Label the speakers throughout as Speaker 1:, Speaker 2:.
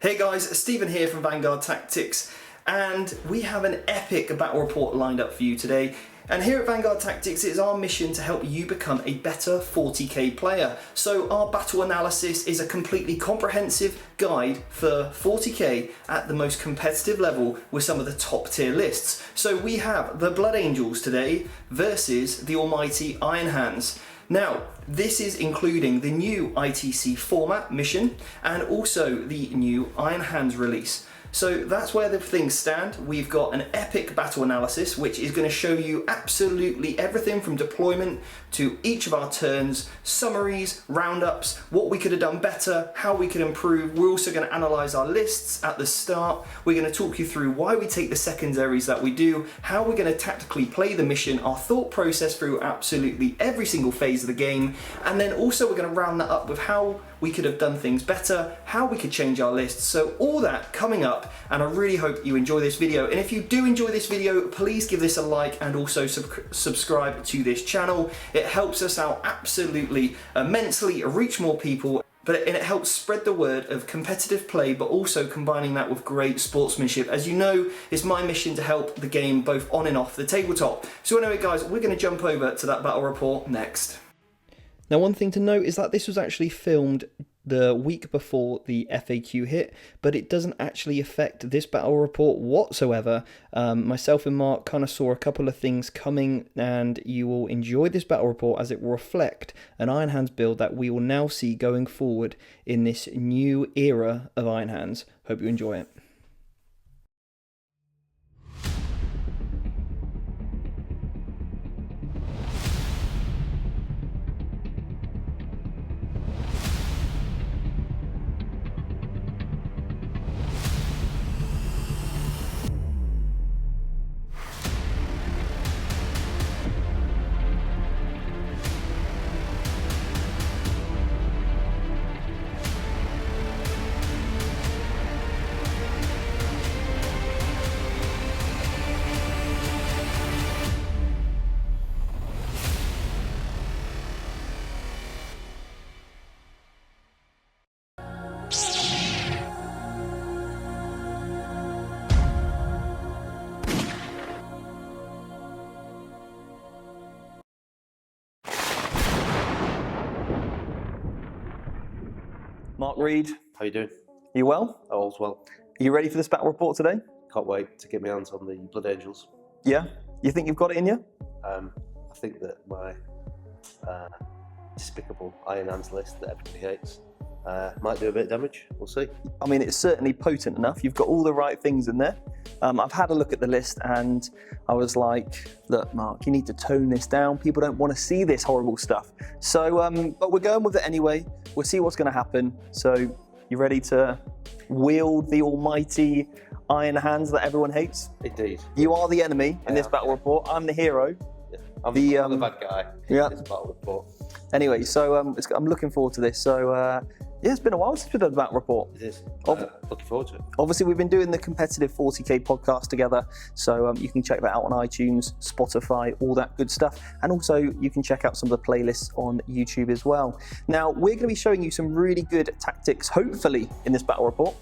Speaker 1: Hey guys, Stephen here from Vanguard Tactics, and we have an epic battle report lined up for you today. And here at Vanguard Tactics, it is our mission to help you become a better 40k player. So our battle analysis is a completely comprehensive guide for 40k at the most competitive level with some of the top tier lists. So we have the Blood Angels today versus the almighty Iron Hands. Now, this is including the new ITC format mission and also the new Iron Hands release. So that's where the things stand. We've got an epic battle analysis which is going to show you absolutely everything from deployment to each of our turns, summaries, roundups, what we could have done better, how we could improve. We're also going to analyse our lists at the start. We're going to talk you through why we take the secondaries that we do, how we're going to tactically play the mission, our thought process through absolutely every single phase of the game, and then also we're going to round that up with how we could have done things better, how we could change our lists. So all that coming up, and I really hope you enjoy this video. And if you do enjoy this video, please give this a like and also subscribe to this channel. It helps us out absolutely immensely, reach more people, and it helps spread the word of competitive play, but also combining that with great sportsmanship. As you know, it's my mission to help the game both on and off the tabletop. So anyway guys, we're going to jump over to that battle report next. Now, one thing to note is that this was actually filmed the week before the FAQ hit, but it doesn't actually affect this battle report whatsoever. Myself and Mark kind of saw a couple of things coming, and you will enjoy this battle report as it will reflect an Iron Hands build that we will now see going forward in this new era of Iron Hands. Hope you enjoy it. Mark Reed,
Speaker 2: How you doing?
Speaker 1: you well?
Speaker 2: All's well.
Speaker 1: Are you ready for this battle report today?
Speaker 2: Can't wait to get my hands on the Blood Angels.
Speaker 1: Yeah? You think you've got it in you?
Speaker 2: I think that my despicable Iron Hands list that everybody hates might do a bit of damage. We'll see.
Speaker 1: I mean, it's certainly potent enough. You've got all the right things in there. I've had a look at the list and I was like, look, Mark, you need to tone this down. People don't want to see this horrible stuff. So, but we're going with it anyway. We'll see what's going to happen. So, you ready to wield the almighty Iron Hands that everyone hates?
Speaker 2: Indeed.
Speaker 1: You are the enemy in this battle report. I'm the hero.
Speaker 2: Yeah. I'm the bad guy in this battle report.
Speaker 1: Anyway, so I'm looking forward to this. So, yeah, it's been a while since we've done that report.
Speaker 2: It is. Looking forward to it.
Speaker 1: Obviously, we've been doing the competitive 40k podcast together, so you can check that out on iTunes, Spotify, all that good stuff. And also, you can check out some of the playlists on YouTube as well. Now, we're going to be showing you some really good tactics, hopefully, in this battle report.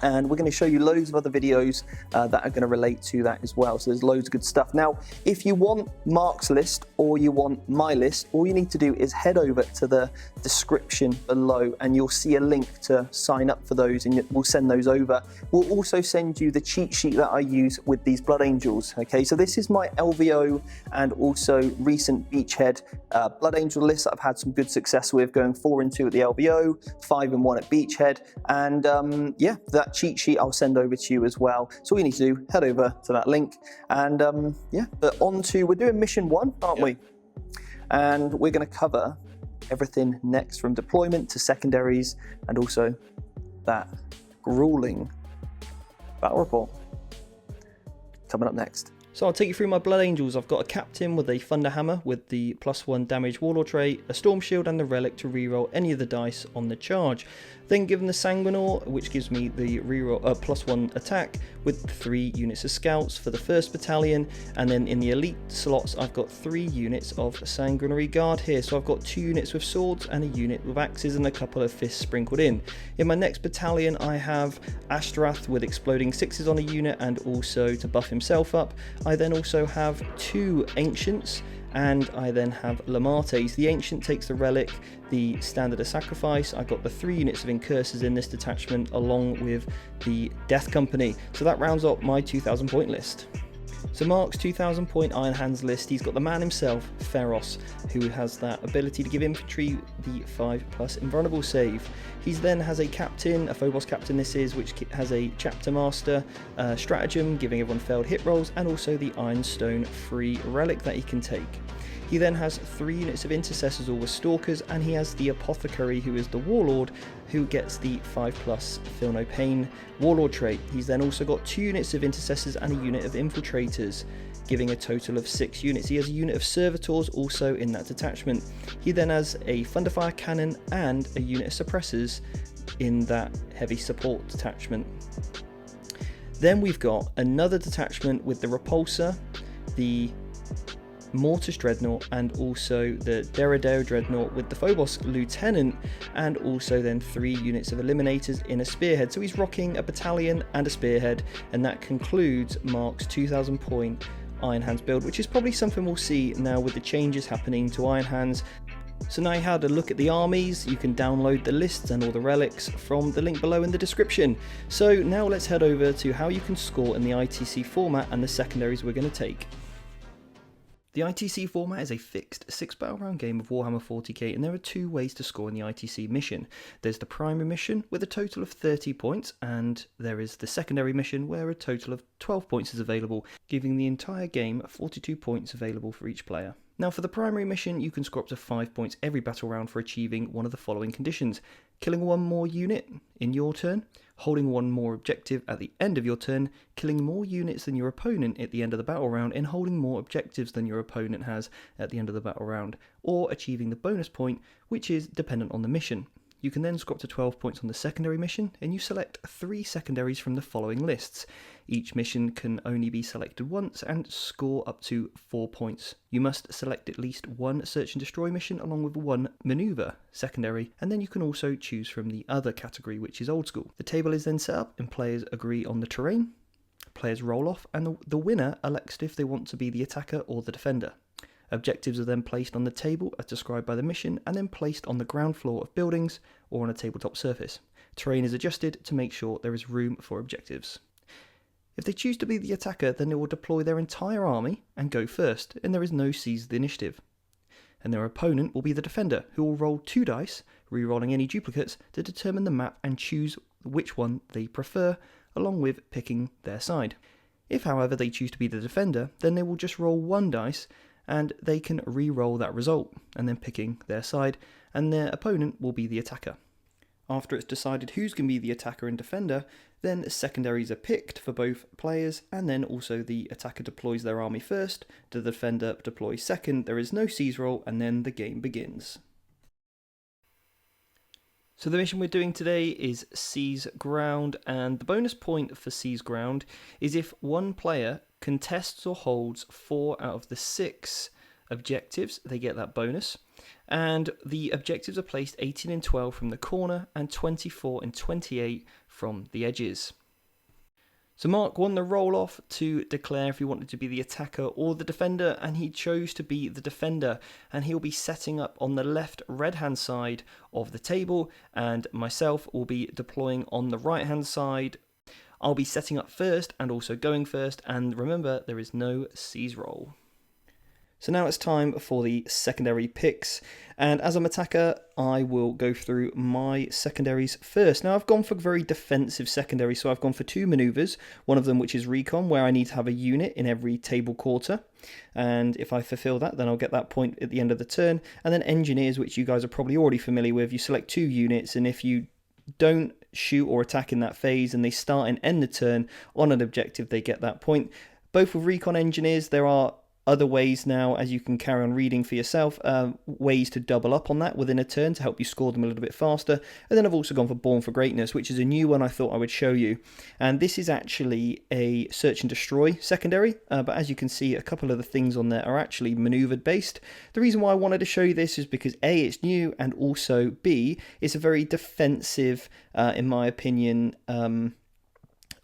Speaker 1: And we're going to show you loads of other videos that are going to relate to that as well. So there's loads of good stuff. Now, if you want Mark's list or you want my list, all you need to do is head over to the description below and you'll see a link to sign up for those, and we'll send those over. We'll also send you the cheat sheet that I use with these Blood Angels. Okay, so this is my LVO and also recent Beachhead Blood Angel list that I've had some good success with, going 4-2 at the LVO, 5-1 at Beachhead, and yeah, that cheat sheet I'll send over to you as well. So all you need to do, head over to that link, and yeah, but on to, we're doing mission 1, aren't we? And we're going to cover everything next, from deployment to secondaries, and also that grueling battle report coming up next. So I'll take you through my Blood Angels. I've got a captain with a Thunder Hammer with the +1 damage Warlord trait, a Storm Shield and the Relic to reroll any of the dice on the charge. Then given the Sanguinor, which gives me the reroll +1 attack with 3 units of scouts for the 1st battalion, and then in the elite slots I've got 3 units of Sanguinary Guard here. So I've got 2 units with swords and a unit with axes and a couple of fists sprinkled in. In my next battalion I have Ashtrath with exploding 6s on a unit, and also to buff himself up I then also have 2 Ancients, and I then have Lamates. The Ancient takes the Relic, the Standard of Sacrifice. I've got the 3 units of Incursors in this detachment along with the Death Company. So that rounds up my 2000 point list. So Mark's 2000 point Iron Hands list, he's got the man himself, Feros, who has that ability to give infantry the 5+ invulnerable save. He then has a captain, a Phobos captain this is, which has a chapter master, stratagem, giving everyone failed hit rolls, and also the Ironstone free relic that he can take. He then has 3 units of intercessors or stalkers, and he has the apothecary, who is the warlord, who gets the 5+ feel no pain warlord trait. He's then also got 2 units of intercessors and a unit of infiltrators, giving a total of 6 units. He has a unit of servitors also in that detachment. He then has a thunderfire cannon and a unit of suppressors in that heavy support detachment. Then we've got another detachment with the repulsor, the Mortis Dreadnought, and also the Deredeo Dreadnought with the Phobos Lieutenant, and also then 3 units of Eliminators in a Spearhead. So he's rocking a battalion and a Spearhead, and that concludes Mark's 2000 point Iron Hands build, which is probably something we'll see now with the changes happening to Iron Hands. So now you had a look at the armies. You can download the lists and all the relics from the link below in the description. So now let's head over to how you can score in the ITC format and the secondaries we're going to take. The ITC format is a fixed 6 battle round game of Warhammer 40k, and there are 2 ways to score in the ITC mission. There's the primary mission with a total of 30 points, and there is the secondary mission where a total of 12 points is available, giving the entire game 42 points available for each player. Now for the primary mission, you can score up to 5 points every battle round for achieving one of the following conditions: killing 1 more unit in your turn, holding 1 more objective at the end of your turn, killing more units than your opponent at the end of the battle round, and holding more objectives than your opponent has at the end of the battle round, or achieving the bonus point, which is dependent on the mission. You can then score up to 12 points on the secondary mission, and you select 3 secondaries from the following lists. Each mission can only be selected once and score up to 4 points. You must select at least 1 search and destroy mission along with 1 maneuver secondary, and then you can also choose from the other category, which is old school. The table is then set up and players agree on the terrain, players roll off, and the winner elects if they want to be the attacker or the defender. Objectives are then placed on the table as described by the mission, and then placed on the ground floor of buildings or on a tabletop surface. Terrain is adjusted to make sure there is room for objectives. If they choose to be the attacker, then they will deploy their entire army and go first, and there is no seize the initiative. And their opponent will be the defender, who will roll 2 dice, re-rolling any duplicates to determine the map and choose which one they prefer, along with picking their side. If, however, they choose to be the defender, then they will just roll 1 dice, and they can re-roll that result, and then picking their side, and their opponent will be the attacker. After it's decided who's going to be the attacker and defender, then secondaries are picked for both players, and then also the attacker deploys their army first, the defender deploys second, there is no seize roll, and then the game begins. So the mission we're doing today is Seize Ground, and the bonus point for Seize Ground is if one player contests or holds 4 out of the 6 objectives, they get that bonus. And the objectives are placed 18 and 12 from the corner and 24 and 28 from the edges. So Mark won the roll-off to declare if he wanted to be the attacker or the defender, and he chose to be the defender, and he'll be setting up on the left red-hand side of the table, and myself will be deploying on the right-hand side. I'll be setting up first and also going first, and remember, there is no seize roll. So now it's time for the secondary picks, and as I'm attacker, I will go through my secondaries first. Now I've gone for very defensive secondaries, so I've gone for 2 maneuvers, one of them which is recon, where I need to have a unit in every table quarter, and if I fulfill that, then I'll get that point at the end of the turn. And then engineers, which you guys are probably already familiar with, you select 2 units, and if you don't shoot or attack in that phase and they start and end the turn on an objective, they get that point. Both with recon engineers, there are other ways now, as you can carry on reading for yourself, ways to double up on that within a turn to help you score them a little bit faster. And then I've also gone for Born for Greatness, which is a new one I thought I would show you. And this is actually a search and destroy secondary, but as you can see, a couple of the things on there are actually maneuvered based. The reason why I wanted to show you this is because A, it's new, and also B, it's a very defensive, in my opinion,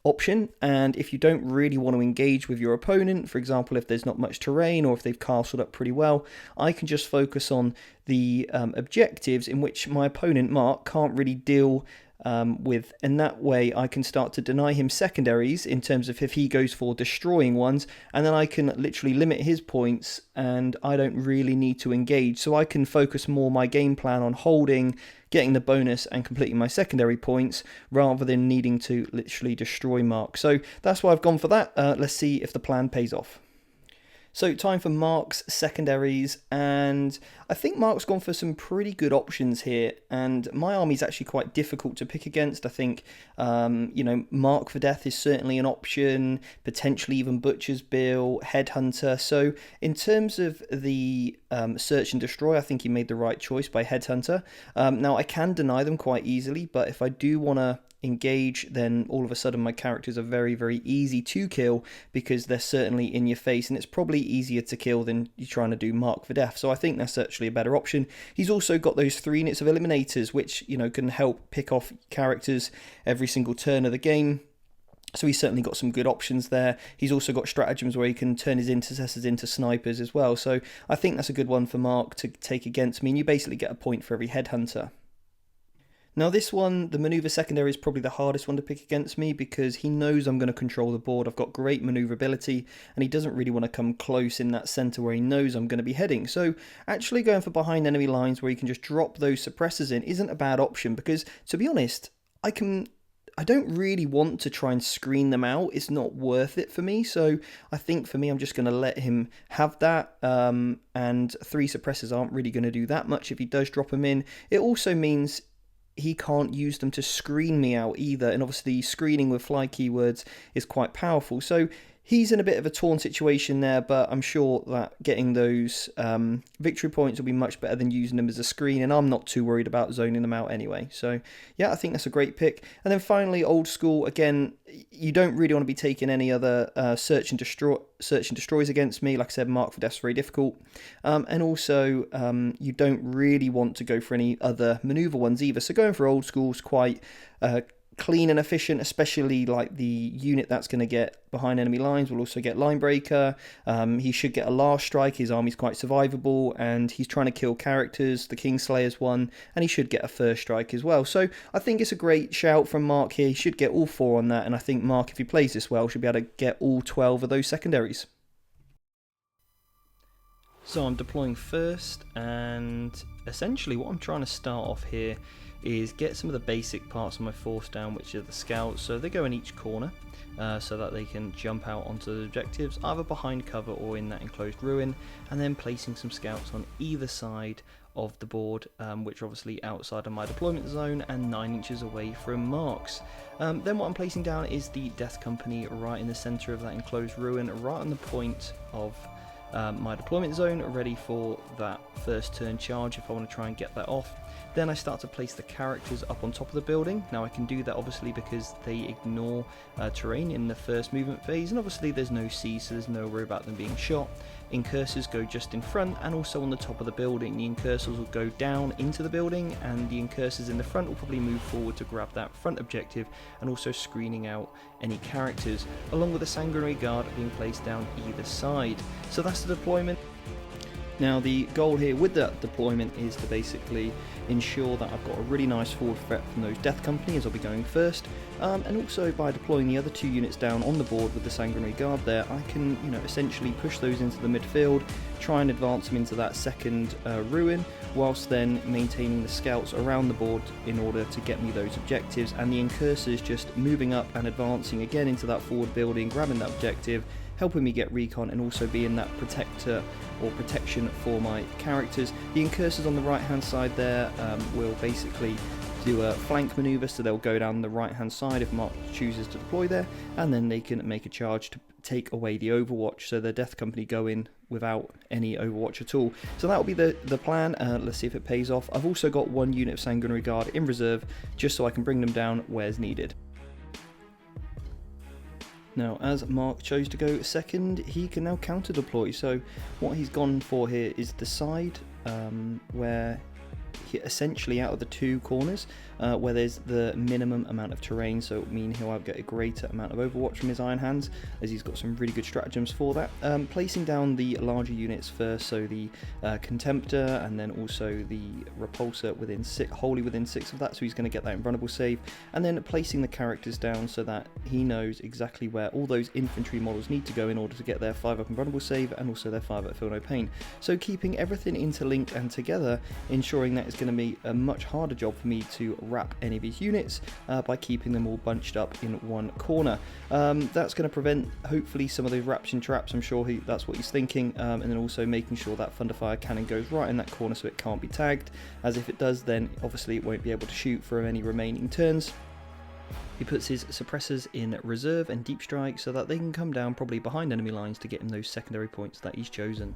Speaker 1: option. And if you don't really want to engage with your opponent, for example, if there's not much terrain or if they've castled up pretty well, I can just focus on the objectives in which my opponent, Mark, can't really deal with, and that way I can start to deny him secondaries in terms of if he goes for destroying ones, and then I can literally limit his points and I don't really need to engage, so I can focus more my game plan on holding, getting the bonus and completing my secondary points rather than needing to literally destroy Mark. So that's why I've gone for that. Let's see if the plan pays off. So time for Mark's secondaries, and I think Mark's gone for some pretty good options here, and my army's actually quite difficult to pick against. I think, Mark for Death is certainly an option, potentially even Butcher's Bill, Headhunter. So in terms of the search and destroy, I think he made the right choice by Headhunter. Now I can deny them quite easily, but if I do want to engage, then all of a sudden my characters are very, very easy to kill because they're certainly in your face, and it's probably easier to kill than you're trying to do Mark for Death. So I think that's actually a better option. He's also got those 3 units of eliminators, which can help pick off characters every single turn of the game. So he's certainly got some good options there. He's also got stratagems where he can turn his intercessors into snipers as well. So I think that's a good one for Mark to take against me, and you basically get a point for every Headhunter. Now this one, the manoeuvre secondary, is probably the hardest one to pick against me because he knows I'm going to control the board. I've got great manoeuvrability and he doesn't really want to come close in that centre where he knows I'm going to be heading. So actually going for behind enemy lines where you can just drop those suppressors in isn't a bad option because, to be honest, I don't really want to try and screen them out. It's not worth it for me. So I think for me, I'm just going to let him have that. And 3 suppressors aren't really going to do that much if he does drop them in. It also means he can't use them to screen me out either, and obviously screening with fly keywords is quite powerful, so he's in a bit of a torn situation there, but I'm sure that getting those victory points will be much better than using them as a screen, and I'm not too worried about zoning them out anyway. So yeah, I think that's a great pick. And then finally, old school, again, you don't really want to be taking any other search and destroys against me. Like I said, Mark for Death's very difficult, and also you don't really want to go for any other maneuver ones either. So going for old school is quite clean and efficient, especially like the unit that's going to get behind enemy lines will also get line breaker. He should get a last strike. His army's quite survivable and he's trying to kill characters. The Kingslayer's one, and he should get a first strike as well. So I think it's a great shout from Mark here. He should get all 4 on that, and I think Mark, if he plays this well, should be able to get all 12 of those secondaries. So I'm deploying first, and essentially what I'm trying to start off here is get some of the basic parts of my force down, which are the scouts. So they go in each corner so that they can jump out onto the objectives, either behind cover or in that enclosed ruin, and then placing some scouts on either side of the board, which are obviously outside of my deployment zone and 9 inches away from Mark's. Then what I'm placing down is the Death Company right in the centre of that enclosed ruin, right on the point of my deployment zone, ready for that first turn charge if I want to try and get that off. Then I start to place the characters up on top of the building. Now I can do that obviously because they ignore terrain in the first movement phase, and obviously there's no sea, so there's no worry about them being shot. Incursors go just in front and also on the top of the building. The Incursors will go down into the building, and the Incursors in the front will probably move forward to grab that front objective, and also screening out any characters, along with the Sanguinary Guard being placed down either side. So that's the deployment. Now the goal here with that deployment is to basically ensure that I've got a really nice forward threat from those Death Company as I'll be going first, and also by deploying the other 2 units down on the board with the Sanguinary Guard there, I can essentially push those into the midfield, try and advance them into that second ruin, whilst then maintaining the scouts around the board in order to get me those objectives, and the Incursors just moving up and advancing again into that forward building, grabbing that objective, helping me get recon, and also being that protector or protection for my characters. The Incursors on the right hand side there will basically do a flank maneuver, so they'll go down the right hand side if Mark chooses to deploy there, and then they can make a charge to take away the overwatch, so the Death Company go in without any overwatch at all. So that'll be the plan. Let's see if it pays off. I've also got one unit of Sanguinary Guard in reserve, just so I can bring them down where's needed. Now, as Mark chose to go second, he can now counter deploy. So what he's gone for here is the side where essentially out of the two corners where there's the minimum amount of terrain, so it will mean he'll get a greater amount of overwatch from his Iron Hands, as he's got some really good stratagems for that. Placing down the larger units first, so the Contemptor and then also the Repulsor wholly within 6 of that, so he's going to get that invulnerable save, and then placing the characters down so that he knows exactly where all those infantry models need to go in order to get their 5-up invulnerable save and also their 5-up feel no pain. So keeping everything interlinked and together, ensuring that it's going to be a much harder job for me to wrap any of these units by keeping them all bunched up in one corner. That's going to prevent hopefully some of those wraps and traps. I'm sure that's what he's thinking, and then also making sure that Thunderfire cannon goes right in that corner so it can't be tagged, as if it does then obviously it won't be able to shoot for any remaining turns. He puts his suppressors in reserve and deep strike so that they can come down probably behind enemy lines to get him those secondary points that he's chosen.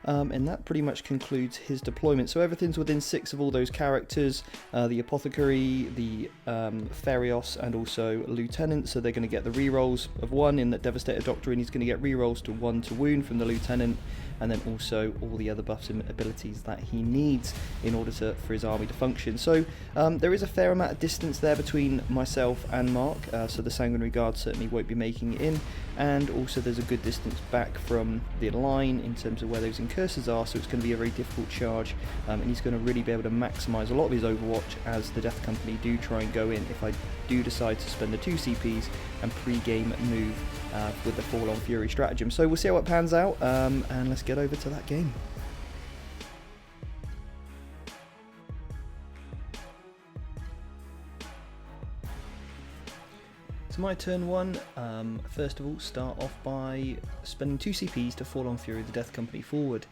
Speaker 1: And that pretty much concludes his deployment. So everything's within 6 of all those characters, the Apothecary, the Ferios, and also Lieutenant, so they're going to get the rerolls of 1 in that Devastator Doctrine. He's going to get rerolls to 1 to wound from the Lieutenant, and then also all the other buffs and abilities that he needs in order for his army to function. So there is a fair amount of distance there between myself and Mark, so the Sanguinary Guard certainly won't be making it in, and also there's a good distance back from the line in terms of where those incursors are, so it's going to be a very difficult charge, and he's going to really be able to maximise a lot of his overwatch as the Death Company do try and go in if I do decide to spend the 2 CPs and pre-game move with the Fall on Fury stratagem. So we'll see how it pans out, and let's get over to that game. So my turn 1, first of all, start off by spending 2 CPs to Fall on Fury the Death Company forward.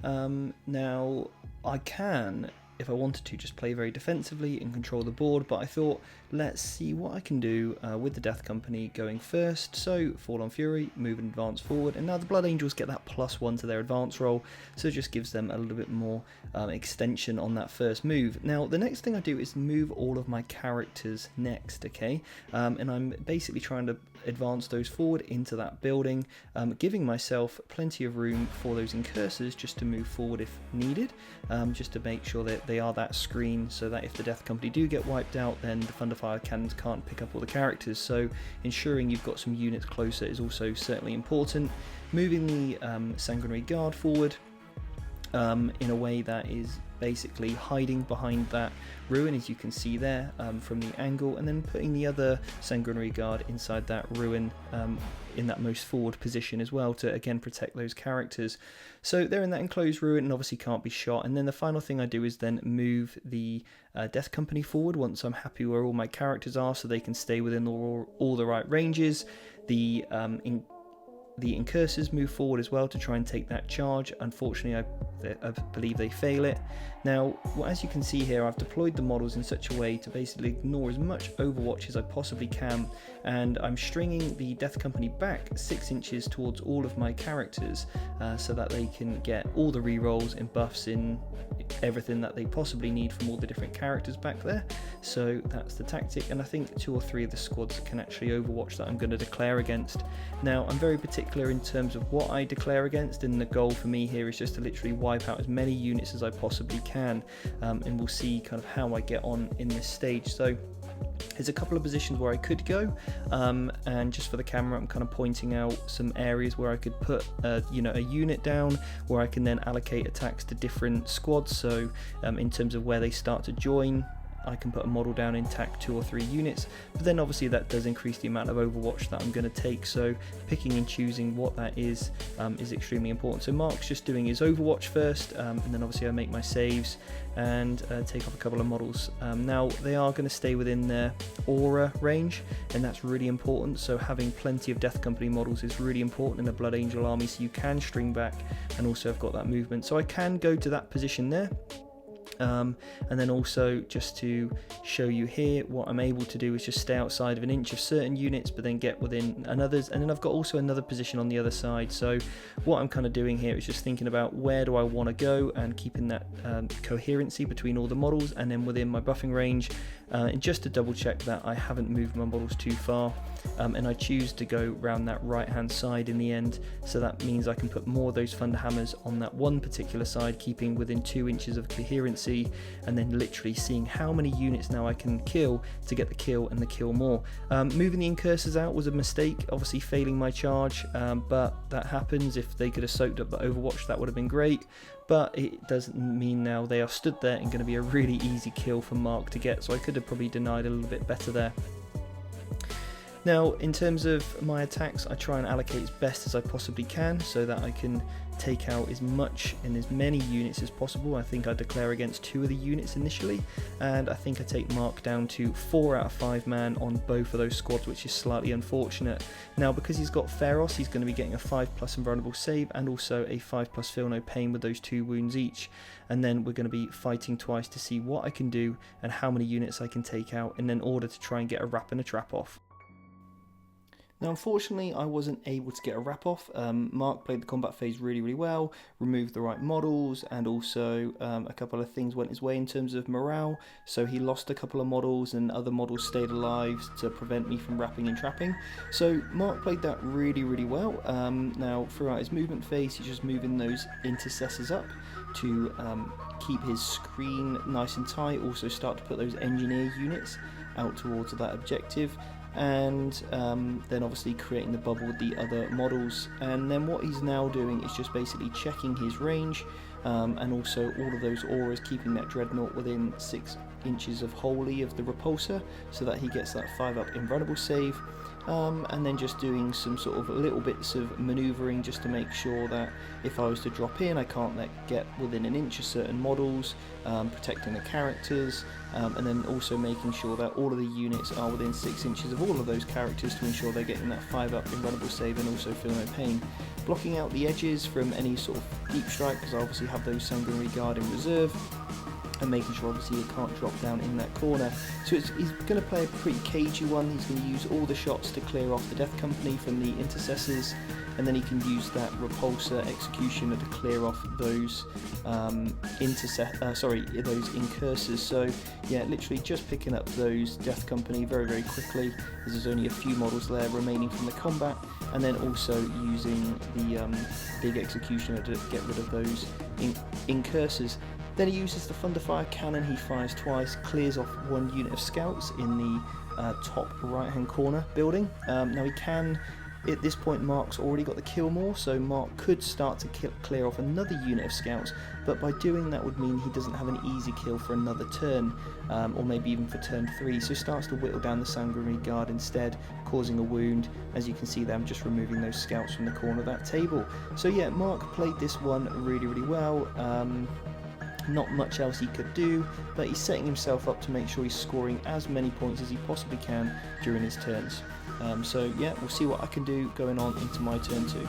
Speaker 1: Now, I can, if I wanted to, just play very defensively and control the board, but I thought, let's see what I can do with the Death Company going first. So, Fall on Fury, move and advance forward, and now the Blood Angels get that +1 to their advance roll, so it just gives them a little bit more extension on that first move. Now, the next thing I do is move all of my characters next, okay? And I'm basically trying to advance those forward into that building, giving myself plenty of room for those incursors just to move forward if needed, just to make sure that they are that screen, so that if the Death Company do get wiped out, then the Thunderfire cannons can't pick up all the characters. So ensuring you've got some units closer is also certainly important. Moving the Sanguinary Guard forward in a way that is basically hiding behind that ruin, as you can see there from the angle, and then putting the other Sanguinary Guard inside that ruin in that most forward position as well to again protect those characters. So they're in that enclosed ruin and obviously can't be shot. And then the final thing I do is then move the Death Company forward once I'm happy where all my characters are, so they can stay within all the right ranges. The Incursors move forward as well to try and take that charge. Unfortunately, I believe they fail it. Now, as you can see here, I've deployed the models in such a way to basically ignore as much Overwatch as I possibly can, and I'm stringing the Death Company back 6 inches towards all of my characters so that they can get all the rerolls and buffs in everything that they possibly need from all the different characters back there. So that's the tactic, and I think 2 or 3 of the squads can actually Overwatch that I'm going to declare against. Now, I'm very particular in terms of what I declare against, and the goal for me here is just to literally wipe out as many units as I possibly can, and we'll see kind of how I get on in this stage. So there's a couple of positions where I could go, and just for the camera I'm kind of pointing out some areas where I could put a unit down, where I can then allocate attacks to different squads. So in terms of where they start to join, I can put a model down in tack 2 or 3 units, but then obviously that does increase the amount of Overwatch that I'm going to take, so picking and choosing what that is extremely important. So Mark's just doing his Overwatch first, and then obviously I make my saves and take off a couple of models. Now they are going to stay within their aura range, and that's really important, so having plenty of Death Company models is really important in a Blood Angel army, so you can string back and also have got that movement. So I can go to that position there, And then also, just to show you here, what I'm able to do is just stay outside of an inch of certain units, but then get within others. And then I've got also another position on the other side. So what I'm kind of doing here is just thinking about where do I want to go, and keeping that coherency between all the models, and then within my buffing range, and just to double check that I haven't moved my models too far. And I choose to go around that right hand side in the end, so that means I can put more of those thunder hammers on that one particular side, keeping within 2 inches of coherency, and then literally seeing how many units now I can kill to get the kill and the kill more. Moving the incursors out was a mistake, obviously failing my charge, but that happens. If they could have soaked up the Overwatch, that would have been great, but it doesn't mean now they are stood there and going to be a really easy kill for Mark to get, so I could have probably denied a little bit better there. Now, in terms of my attacks, I try and allocate as best as I possibly can so that I can take out as much and as many units as possible. I think I declare against 2 of the units initially, and I think I take Mark down to 4 out of 5 man on both of those squads, which is slightly unfortunate. Now, because he's got Pharos, he's going to be getting a 5+ invulnerable save and also a 5+ feel no pain with those 2 wounds each. And then we're going to be fighting twice to see what I can do and how many units I can take out in order to try and get a wrap and a trap off. Now, unfortunately, I wasn't able to get a wrap off. Mark played the combat phase really well, removed the right models, and also a couple of things went his way in terms of morale. So he lost a couple of models and other models stayed alive to prevent me from wrapping and trapping. So Mark played that really well. Now, throughout his movement phase, he's just moving those intercessors up to keep his screen nice and tight, also start to put those engineer units out towards that objective, and then obviously creating the bubble with the other models. And then what he's now doing is just basically checking his range, and also all of those auras, keeping that dreadnought within 6 inches of wholly of the repulsor so that he gets that 5+ invulnerable save, and then just doing some sort of little bits of manoeuvring just to make sure that if I was to drop in, I can't get within an inch of certain models, protecting the characters, and then also making sure that all of the units are within 6 inches of all of those characters to ensure they're getting that 5+ invulnerable save and also feel no pain. Blocking out the edges from any sort of deep strike, because I obviously have those Sanguinary Guard in reserve, and making sure obviously you can't drop down in that corner. So he's going to play a pretty cagey one. He's going to use all the shots to clear off the Death Company from the intercessors, and then he can use that repulsor executioner to clear off those those incursors. So yeah, literally just picking up those Death Company very quickly, as there's only a few models there remaining from the combat, and then also using the big executioner to get rid of those incursors. Then he uses the Thunderfire Cannon. He fires twice, clears off 1 unit of scouts in the top right hand corner building. Now he can, at this point Mark's already got the kill more, so Mark could start to clear off another unit of scouts, but by doing that would mean he doesn't have an easy kill for another turn, or maybe even for turn 3, so starts to whittle down the Sanguinary Guard instead, causing a wound. As you can see there, I'm just removing those scouts from the corner of that table. So yeah, Mark played this one really well. Not much else he could do, but he's setting himself up to make sure he's scoring as many points as he possibly can during his turns. So yeah, we'll see what I can do going on into my turn 2.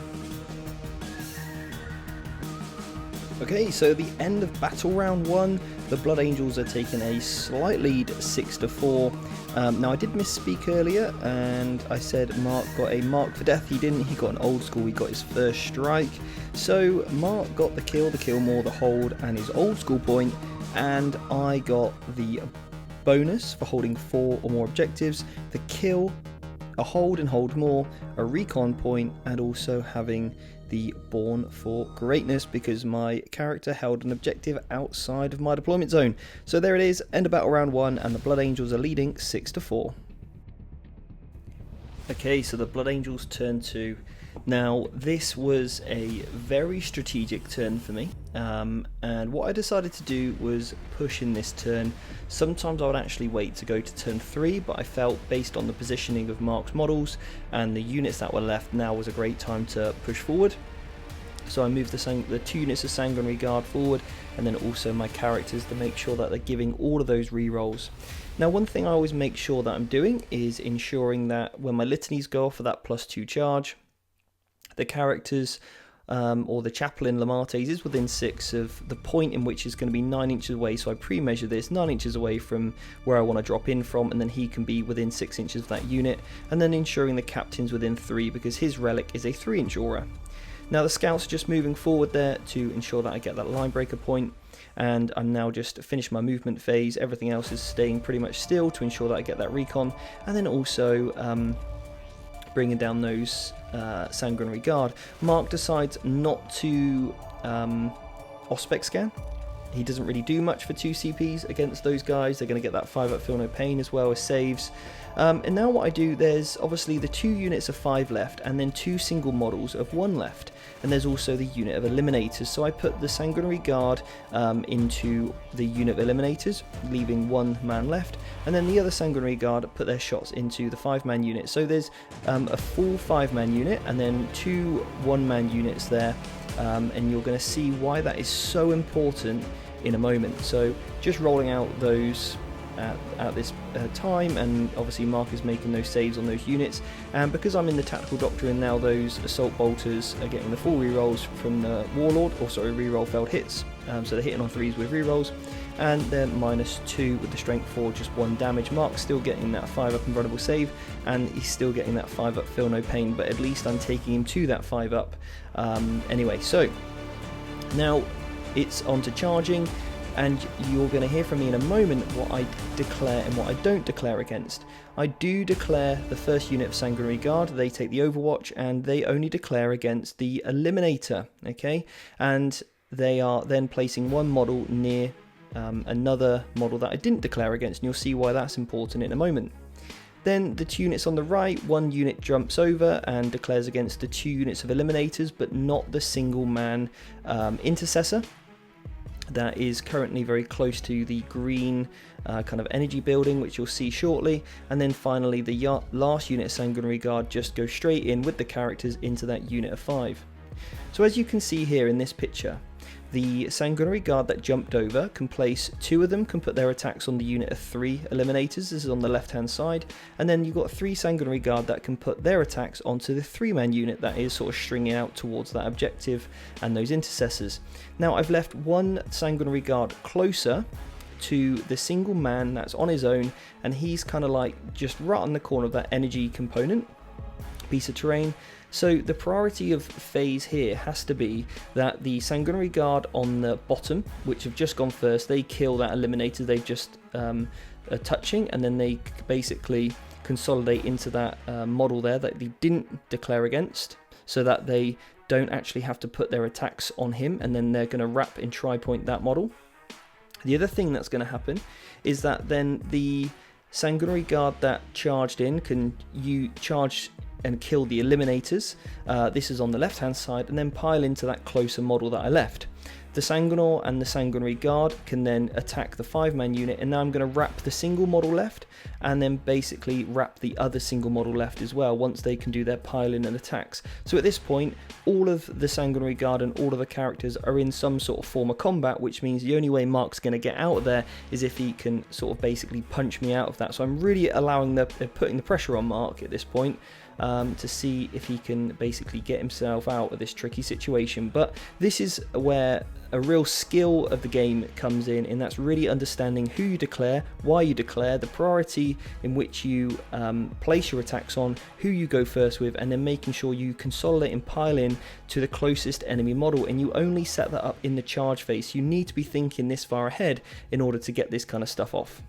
Speaker 1: Okay, so the end of battle round 1, the Blood Angels are taking a slight lead, 6-4. Now I did misspeak earlier, and I said Mark got a mark for death. He didn't. He got an old school. He got his first strike. So Mark got the kill more, the hold, and his old school point, and I got the bonus for holding 4 or more objectives, the kill, a hold and hold more, a recon point, and also having the Born for Greatness because my character held an objective outside of my deployment zone. So there it is, end of battle round 1, and the Blood Angels are leading 6-4. Okay, so the Blood Angels turn 2. Now this was a very strategic turn for me, and what I decided to do was push in this turn. Sometimes I would actually wait to go to turn 3, but I felt based on the positioning of Mark's models and the units that were left, now was a great time to push forward. So I moved the 2 units of Sanguinary Guard forward, and then also my characters to make sure that they're giving all of those rerolls. Now one thing I always make sure that I'm doing is ensuring that when my litanies go off for that +2 charge, the characters or the chapel in Lamates is within 6 of the point in which is going to be 9 inches away. So I pre-measure this 9 inches away from where I want to drop in from, and then he can be within 6 inches of that unit, and then ensuring the captain's within 3 because his relic is a 3-inch aura. Now the scouts are just moving forward there to ensure that I get that line breaker point, and I'm now just finished my movement phase. Everything else is staying pretty much still to ensure that I get that recon, and then also bringing down those Sanguinary Guard. Mark decides not to Auspex scan. He doesn't really do much for 2 CPs against those guys. They're going to get that 5 up Feel No Pain as well as saves. And now what I do, there's obviously the 2 units of 5 left, and then 2 single models of 1 left. And there's also the unit of Eliminators. So I put the Sanguinary Guard into the unit of Eliminators, leaving 1 man left. And then the other Sanguinary Guard put their shots into the 5-man unit. So there's a full 5-man unit, and then 2 1-man units there. And you're going to see why that is so important in a moment. So just rolling out those at this time, and obviously Mark is making those saves on those units, and because I'm in the tactical doctrine now, those assault bolters are getting the full rerolls from the warlord, or sorry, reroll failed hits, so they're hitting on 3s with rerolls, and they're -2 with the strength 4, just 1 damage. Mark's still getting that 5 up invulnerable save, and he's still getting that 5 up Feel No Pain, but at least I'm taking him to that 5 up anyway. So now it's on to charging, and you're going to hear from me in a moment what I declare and what I don't declare against. I do declare the first unit of Sanguinary Guard. They take the Overwatch, and they only declare against the Eliminator, okay? And they are then placing 1 model near another model that I didn't declare against, and you'll see why that's important in a moment. Then the 2 units on the right, 1 unit jumps over and declares against the 2 units of Eliminators, but not the single man Intercessor. That is currently very close to the green kind of energy building, which you'll see shortly. And then finally the last unit of Sanguinary Guard just goes straight in with the characters into that unit of 5. So as you can see here in this picture, the Sanguinary Guard that jumped over can place 2 of them, can put their attacks on the unit of 3 Eliminators. This is on the left hand side. And then you've got 3 Sanguinary Guard that can put their attacks onto the 3-man unit that is sort of stringing out towards that objective and those intercessors. Now I've left 1 Sanguinary Guard closer to the single man that's on his own, and he's kind of like just right on the corner of that energy component piece of terrain. So the priority of phase here has to be that the Sanguinary Guard on the bottom, which have just gone first, they kill that Eliminator they've just are touching, and then they basically consolidate into that model there that they didn't declare against, so that they don't actually have to put their attacks on him, and then they're going to wrap and tri-point that model. The other thing that's going to happen is that then the Sanguinary Guard that charged in can charge and kill the Eliminators. This is on the left hand side, and then pile into that closer model that I left. The Sanguinor and the Sanguinary Guard can then attack the 5-man unit, and now I'm going to wrap the single model left, and then basically wrap the other single model left as well once they can do their pile-in and attacks. So at this point, all of the Sanguinary Guard and all of the characters are in some sort of form of combat, which means the only way Mark's going to get out of there is if he can sort of basically punch me out of that. So I'm really putting the pressure on Mark at this point, to see if he can basically get himself out of this tricky situation. But this is where a real skill of the game comes in, and that's really understanding who you declare, why you declare, the priority in which you place your attacks on, who you go first with, and then making sure you consolidate and pile in to the closest enemy model. And you only set that up in the charge phase. You need to be thinking this far ahead in order to get this kind of stuff off.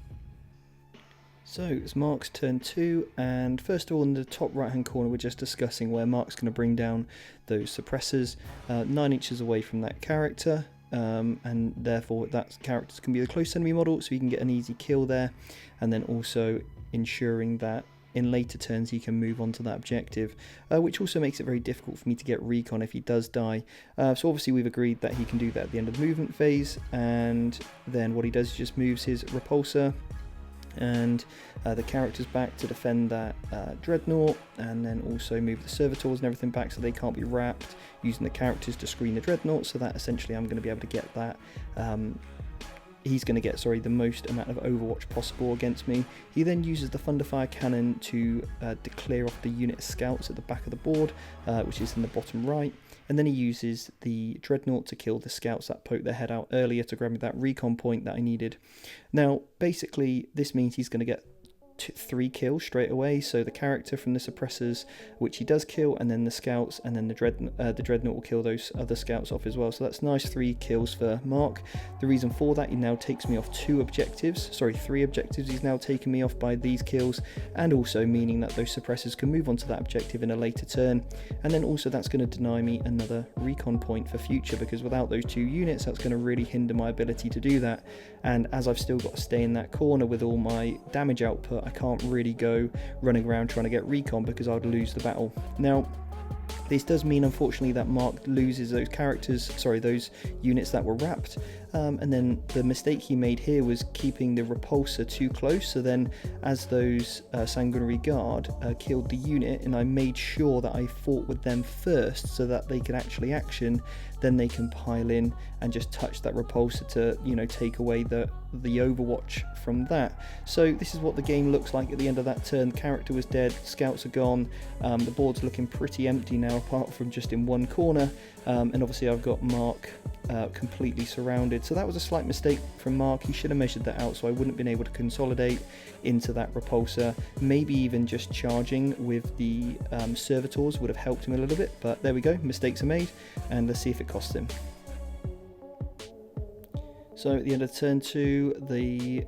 Speaker 1: So it's Mark's turn 2, and first of all in the top right hand corner we're just discussing where Mark's going to bring down those suppressors 9 inches away from that character, and therefore that character can be the close enemy model, so he can get an easy kill there, and then also ensuring that in later turns he can move on to that objective, which also makes it very difficult for me to get recon if he does die. So obviously we've agreed that he can do that at the end of the movement phase, and then what he does is just moves his repulsor and the characters back to defend that dreadnought, and then also move the servitors and everything back so they can't be wrapped, using the characters to screen the dreadnought, so that essentially I'm going to be able to get that he's going to get, sorry, the most amount of overwatch possible against me. He then uses the Thunderfire Cannon to declare off the unit of scouts at the back of the board, which is in the bottom right. And then he uses the Dreadnought to kill the scouts that poked their head out earlier to grab me that recon point that I needed. Now, basically, this means he's going to get 3 kills straight away. So the character from the suppressors, which he does kill, and then the scouts, and then the Dreadnought will kill those other scouts off as well. So that's nice 3 kills for Mark. The reason for that, he now takes me off 3 objectives he's now taken me off by these kills, and also meaning that those suppressors can move on to that objective in a later turn. And then also that's going to deny me another recon point for future, because without those 2 units, that's going to really hinder my ability to do that. And as I've still got to stay in that corner with all my damage output, I can't really go running around trying to get recon because I would lose the battle. Now, this does mean, unfortunately, that Mark loses those units that were wrapped. And then the mistake he made here was keeping the repulsor too close. So then, as those Sanguinary Guard killed the unit, and I made sure that I fought with them first so that they could actually action, then they can pile in and just touch that repulsor to, you know, take away the overwatch from that. So this is what the game looks like at the end of that turn. The character was dead, scouts are gone, the board's looking pretty empty now apart from just in one corner, and obviously I've got Mark completely surrounded. So that was a slight mistake from Mark. He should have measured that out, so I wouldn't have been able to consolidate into that repulsor. Maybe even just charging with the servitors would have helped him a little bit, but there we go, mistakes are made, and let's see if it costs him. So at the end of turn 2, the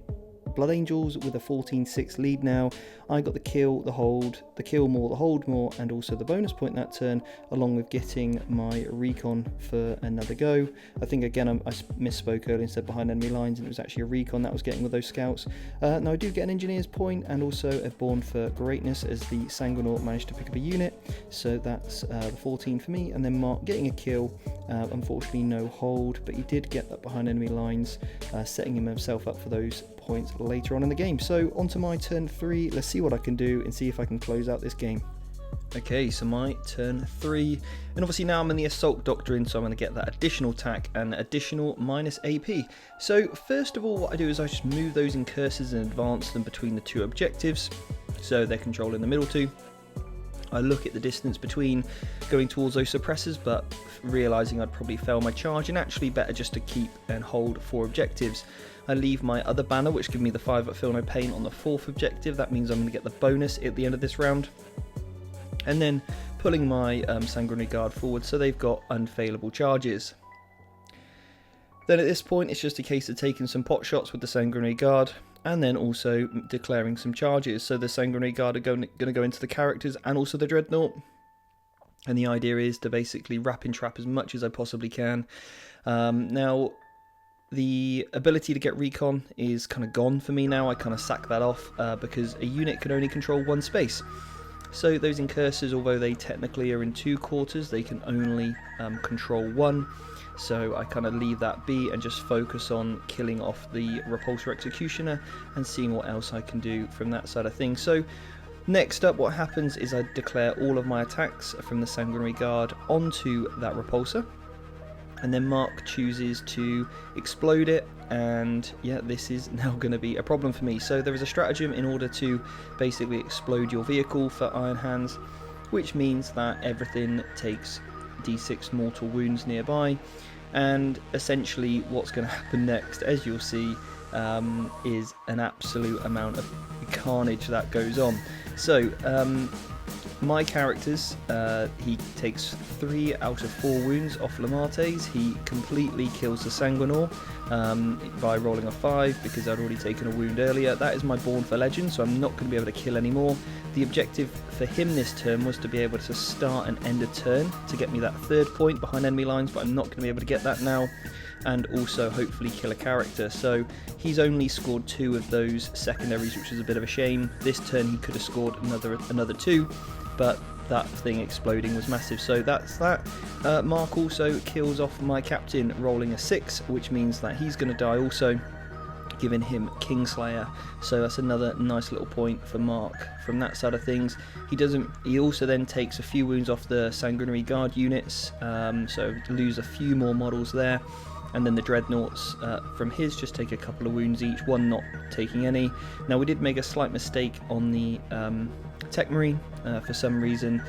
Speaker 1: Blood Angels with a 14-6 lead now. I got the kill, the hold, the kill more, the hold more, and also the bonus point that turn, along with getting my recon for another go. I think again I misspoke earlier and said behind enemy lines, and it was actually a recon that I was getting with those scouts. Now I do get an engineer's point and also a Born for Greatness as the Sanguinaut managed to pick up a unit. So that's the 14 for me, and then Mark getting a kill. Unfortunately no hold, but he did get that behind enemy lines, setting himself up for those points later on in the game. So on to my turn 3, let's see what I can do and see if I can close out this game. Okay, so my turn 3, and obviously now I'm in the Assault Doctrine, so I'm going to get that additional attack and additional minus AP. So first of all, what I do is I just move those incursors and advance them between the 2 objectives, so they're controlling the middle 2. I look at the distance between going towards those suppressors, but realising I'd probably fail my charge, and actually better just to keep and hold 4 objectives. I leave my other banner, which gives me the 5 at Feel No Pain on the 4th objective. That means I'm going to get the bonus at the end of this round. And then pulling my Sanguinary Guard forward so they've got unfailable charges. Then at this point it's just a case of taking some pot shots with the Sanguinary Guard, and then also declaring some charges. So the Sanguinary Guard are going to go into the characters and also the Dreadnought. And the idea is to basically wrap and trap as much as I possibly can. Now, the ability to get recon is kind of gone for me now. I kind of sack that off because a unit can only control 1 space. So those incursors, although they technically are in 2 quarters, they can only control 1. So I kind of leave that be and just focus on killing off the Repulsor Executioner and seeing what else I can do from that side of things. So next up, what happens is I declare all of my attacks from the Sanguinary Guard onto that Repulsor. And then Mark chooses to explode it, and yeah, this is now going to be a problem for me. So there is a stratagem in order to basically explode your vehicle for Iron Hands, which means that everything takes d6 mortal wounds nearby. And essentially what's going to happen next, as you'll see, is an absolute amount of carnage that goes on. So my characters, he takes 3 out of 4 wounds off Lamarte's. He completely kills the Sanguinaut by rolling a 5 because I'd already taken a wound earlier. That is my Born for Legend, so I'm not going to be able to kill anymore. The objective for him this turn was to be able to start and end a turn to get me that 3rd point behind enemy lines, but I'm not going to be able to get that now. And also hopefully kill a character. So he's only scored 2 of those secondaries, which is a bit of a shame. This turn he could have scored another 2, but that thing exploding was massive. So that's that. Mark also kills off my captain, rolling a 6, which means that he's going to die also, giving him Kingslayer. So that's another nice little point for Mark from that side of things. He also then takes a few wounds off the Sanguinary Guard units, so lose a few more models there. and then the Dreadnoughts from his just take a couple of wounds each, one not taking any. Now we did make a slight mistake on the Tech Marine. For some reason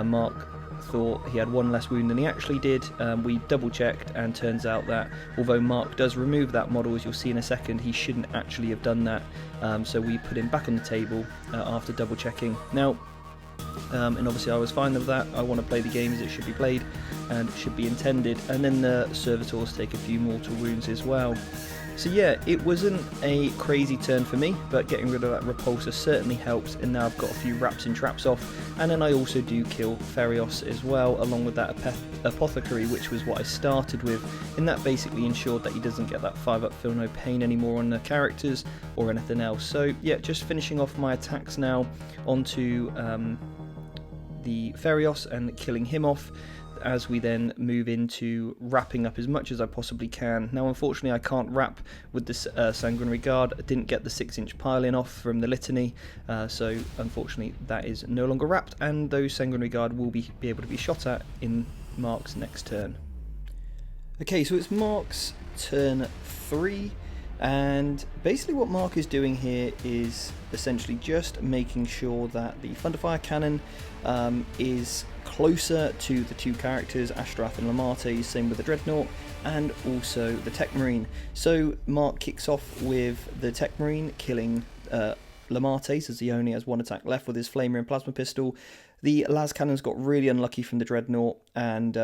Speaker 1: Mark thought he had one less wound than he actually did. We double checked, and turns out that although Mark does remove that model, as you'll see in a second, he shouldn't actually have done that. So we put him back on the table after double checking. Now and obviously I was fine with that. I want to play the game as it should be played and should be intended, and then the servitors take a few mortal wounds as well. So yeah, it wasn't a crazy turn for me, but getting rid of that repulsor certainly helps, and now I've got a few wraps and traps off, and then I also do kill Ferios as well, along with that apothecary, which was what I started with, and that basically ensured that he doesn't get that 5-up feel no pain anymore on the characters or anything else. So yeah, just finishing off my attacks now onto the Ferios and killing him off, as we then move into wrapping up as much as I possibly can. Now unfortunately I can't wrap with this Sanguinary Guard. I didn't get the 6-inch pile-in off from the Litany, so unfortunately that is no longer wrapped, and those Sanguinary Guard will be able to be shot at in Mark's next turn. Okay, so it's Mark's turn 3, and basically what Mark is doing here is essentially just making sure that the Thunderfire Cannon is closer to the two characters, Ashtrath and Lamartes, same with the Dreadnought, and also the Tech Marine. So Mark kicks off with the Tech Marine killing Lamartes, as he only has one attack left with his Flamer and Plasma Pistol. The Las Cannons got really unlucky from the Dreadnought, and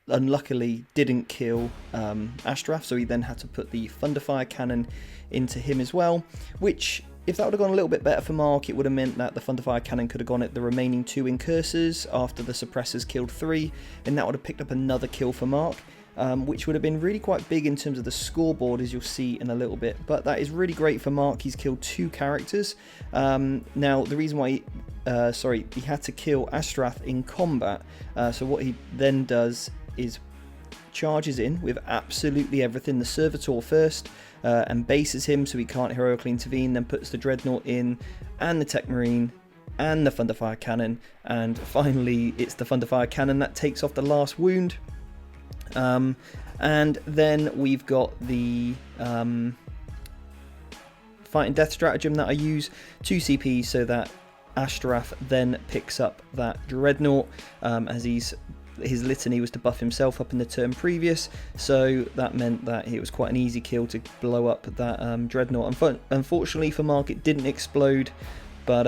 Speaker 1: unluckily didn't kill Ashtrath, so he then had to put the Thunderfire Cannon into him as well, which, if that would have gone a little bit better for Mark, it would have meant that the Thunderfire Cannon could have gone at the remaining 2 Incursors after the Suppressors killed 3, and that would have picked up another kill for Mark, which would have been really quite big in terms of the scoreboard, as you'll see in a little bit. But that is really great for Mark. He's killed 2 characters. Now, the reason why he had to kill Ashtrath in combat, so what he then does is charges in with absolutely everything. The Servitor first, and bases him so he can't heroically intervene, then puts the Dreadnought in, and the Tech Marine, and the Thunderfire Cannon, and finally it's the Thunderfire Cannon that takes off the last wound. And then we've got the Fight and Death stratagem that I use, 2 CP, so that Ashtrath then picks up that Dreadnought, as his Litany was to buff himself up in the turn previous, so that meant that it was quite an easy kill to blow up that Dreadnought. Unfortunately for Mark, it didn't explode, but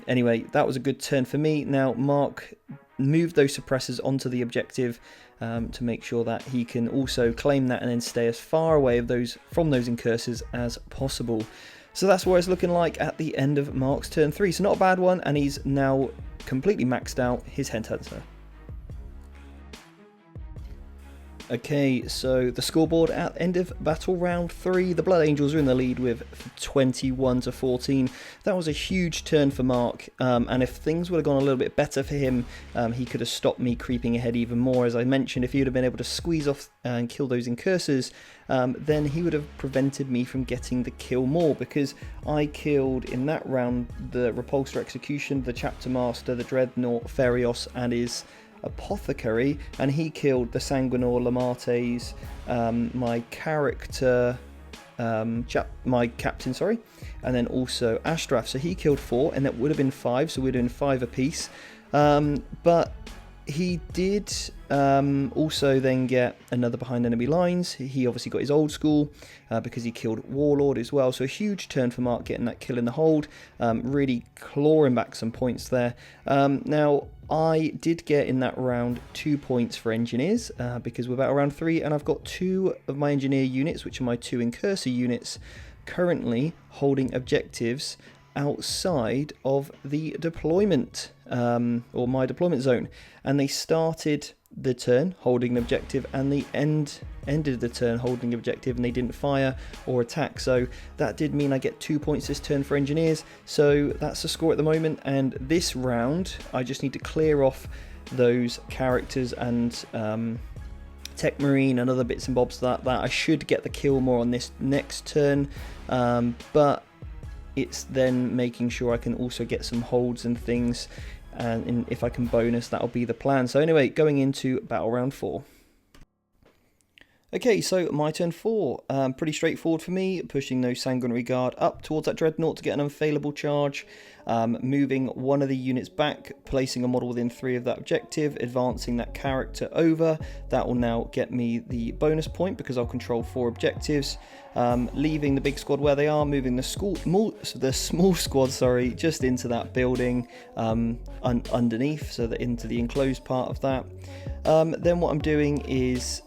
Speaker 1: anyway, that was a good turn for me. Now Mark moved those suppressors onto the objective to make sure that he can also claim that and then stay as far away from those Incursors as possible. So that's what it's looking like at the end of Mark's turn 3. So not a bad one, and he's now completely maxed out his Headhunter. Okay, so the scoreboard at the end of battle round 3, the Blood Angels are in the lead with 21-14. That was a huge turn for Mark, and if things would have gone a little bit better for him, he could have stopped me creeping ahead even more. As I mentioned, if he would have been able to squeeze off and kill those Incursors, then he would have prevented me from getting the kill more, because I killed in that round the Repulsor Execution, the Chapter Master, the Dreadnought, Ferios, and his Apothecary, and he killed the Sanguinor, Lamartes, my captain, and then also Ashtrath. So he killed 4, and that would have been 5, so we're doing 5 apiece. But he did also then get another behind enemy lines. He obviously got his old school because he killed Warlord as well. So a huge turn for Mark getting that kill in the hold, really clawing back some points there. Now, I did get in that round 2 points for Engineers because we're about round 3, and I've got 2 of my Engineer units, which are my 2 Incursor units, currently holding objectives outside of the deployment, or my deployment zone, and they started the turn holding an objective, and they ended the turn holding objective, and they didn't fire or attack. So that did mean I get 2 points this turn for Engineers. So that's the score at the moment, and this round I just need to clear off those characters and Tech Marine and other bits and bobs that I should get the kill more on this next turn, but it's then making sure I can also get some holds and things, and if I can bonus, that'll be the plan. So anyway, going into battle round 4. Okay, so my turn 4, pretty straightforward for me, pushing those Sanguinary Guard up towards that Dreadnought to get an unfailable charge, moving one of the units back, placing a model within 3 of that objective, advancing that character over. That will now get me the bonus point because I'll control 4 objectives, leaving the big squad where they are, moving the small squad, just into that building underneath, so that into the enclosed part of that. Then what I'm doing is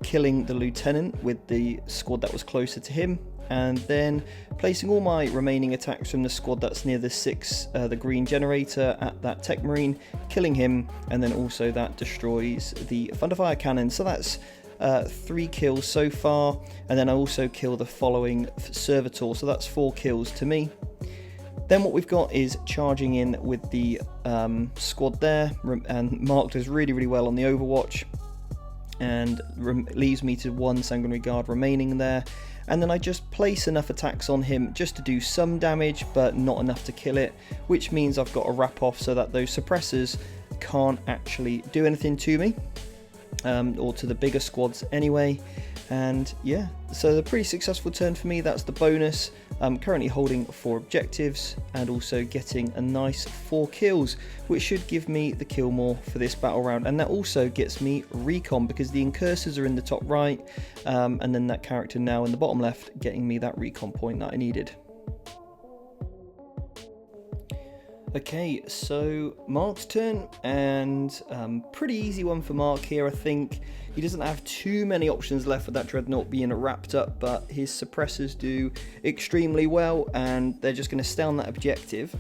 Speaker 1: killing the lieutenant with the squad that was closer to him, and then placing all my remaining attacks from the squad that's near the green generator at that tech marine, killing him, and then also that destroys the thunderfire cannon. So that's 3 kills so far, and then I also kill the following servitor, so that's 4 kills to me. Then what we've got is charging in with the squad there, and Mark does really well on the overwatch, and leaves me to 1 Sanguinary Guard remaining there, and then I just place enough attacks on him just to do some damage but not enough to kill it, which means I've got to wrap off so that those suppressors can't actually do anything to me, or to the bigger squads anyway. And yeah, so a pretty successful turn for me. That's the bonus. I'm currently holding 4 objectives and also getting a nice 4 kills, which should give me the kill more for this battle round, and that also gets me recon because the incursors are in the top right, and then that character now in the bottom left, getting me that recon point that I needed. Okay, so Mark's turn, and pretty easy one for Mark here. I think he doesn't have too many options left with that Dreadnought being wrapped up, but his suppressors do extremely well, and they're just going to stay on that objective.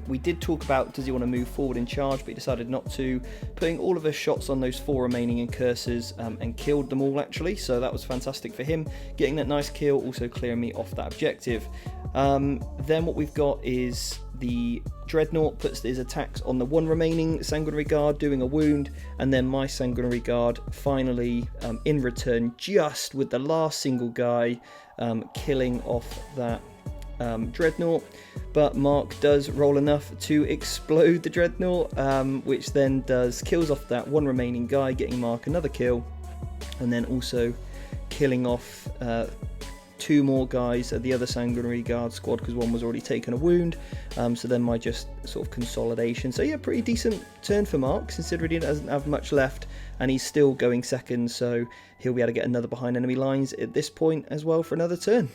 Speaker 1: We did talk about does he want to move forward and charge, but he decided not to, putting all of his shots on those 4 remaining incursors, and killed them all actually, so that was fantastic for him, getting that nice kill, also clearing me off that objective. Then what we've got is the Dreadnought puts his attacks on the 1 remaining Sanguinary Guard, doing a wound, and then my Sanguinary Guard finally, in return, just with the last single guy, killing off that Dreadnought. But Mark does roll enough to explode the Dreadnought, which then kills off that 1 remaining guy, getting Mark another kill, and then also killing off 2 more guys at the other Sanguinary Guard squad because 1 was already taken a wound. So then my just sort of consolidation. So yeah, pretty decent turn for Mark, considering he doesn't have much left, and he's still going second, so he'll be able to get another behind enemy lines at this point as well for another turn.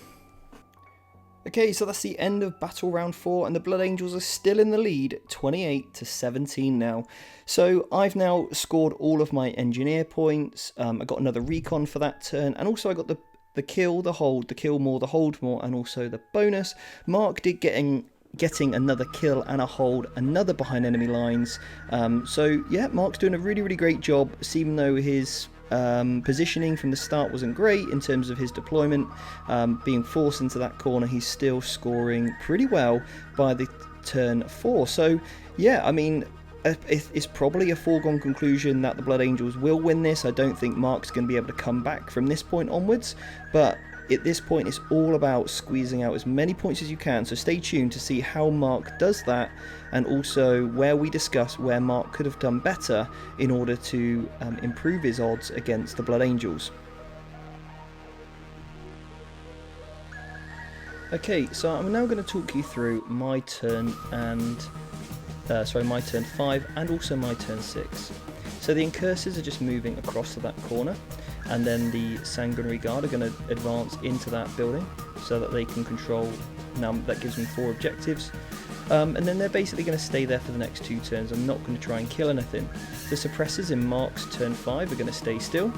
Speaker 1: Okay, so that's the end of battle round 4, and the Blood Angels are still in the lead, 28-17 now. So I've now scored all of my engineer points. I got another recon for that turn, and also I got the kill, the hold, the kill more, the hold more, and also the bonus. Mark did getting another kill and a hold, another behind enemy lines. So yeah, Mark's doing a really great job, even though his positioning from the start wasn't great in terms of his deployment. Being forced into that corner, he's still scoring pretty well by the turn 4. So yeah, I mean, it's probably a foregone conclusion that the Blood Angels will win this. I don't think Mark's going to be able to come back from this point onwards, but at this point it's all about squeezing out as many points as you can, so stay tuned to see how Mark does that, and also where we discuss where Mark could have done better in order to improve his odds against the Blood Angels. Okay, so I'm now going to talk you through my turn and my turn 5 and also my turn 6. So the incursors are just moving across to that corner, and then the Sanguinary Guard are going to advance into that building so that they can control. Now that gives me 4 objectives, and then they're basically going to stay there for the next 2 turns. I'm not going to try and kill anything. The suppressors in Mark's turn 5 are going to stay still,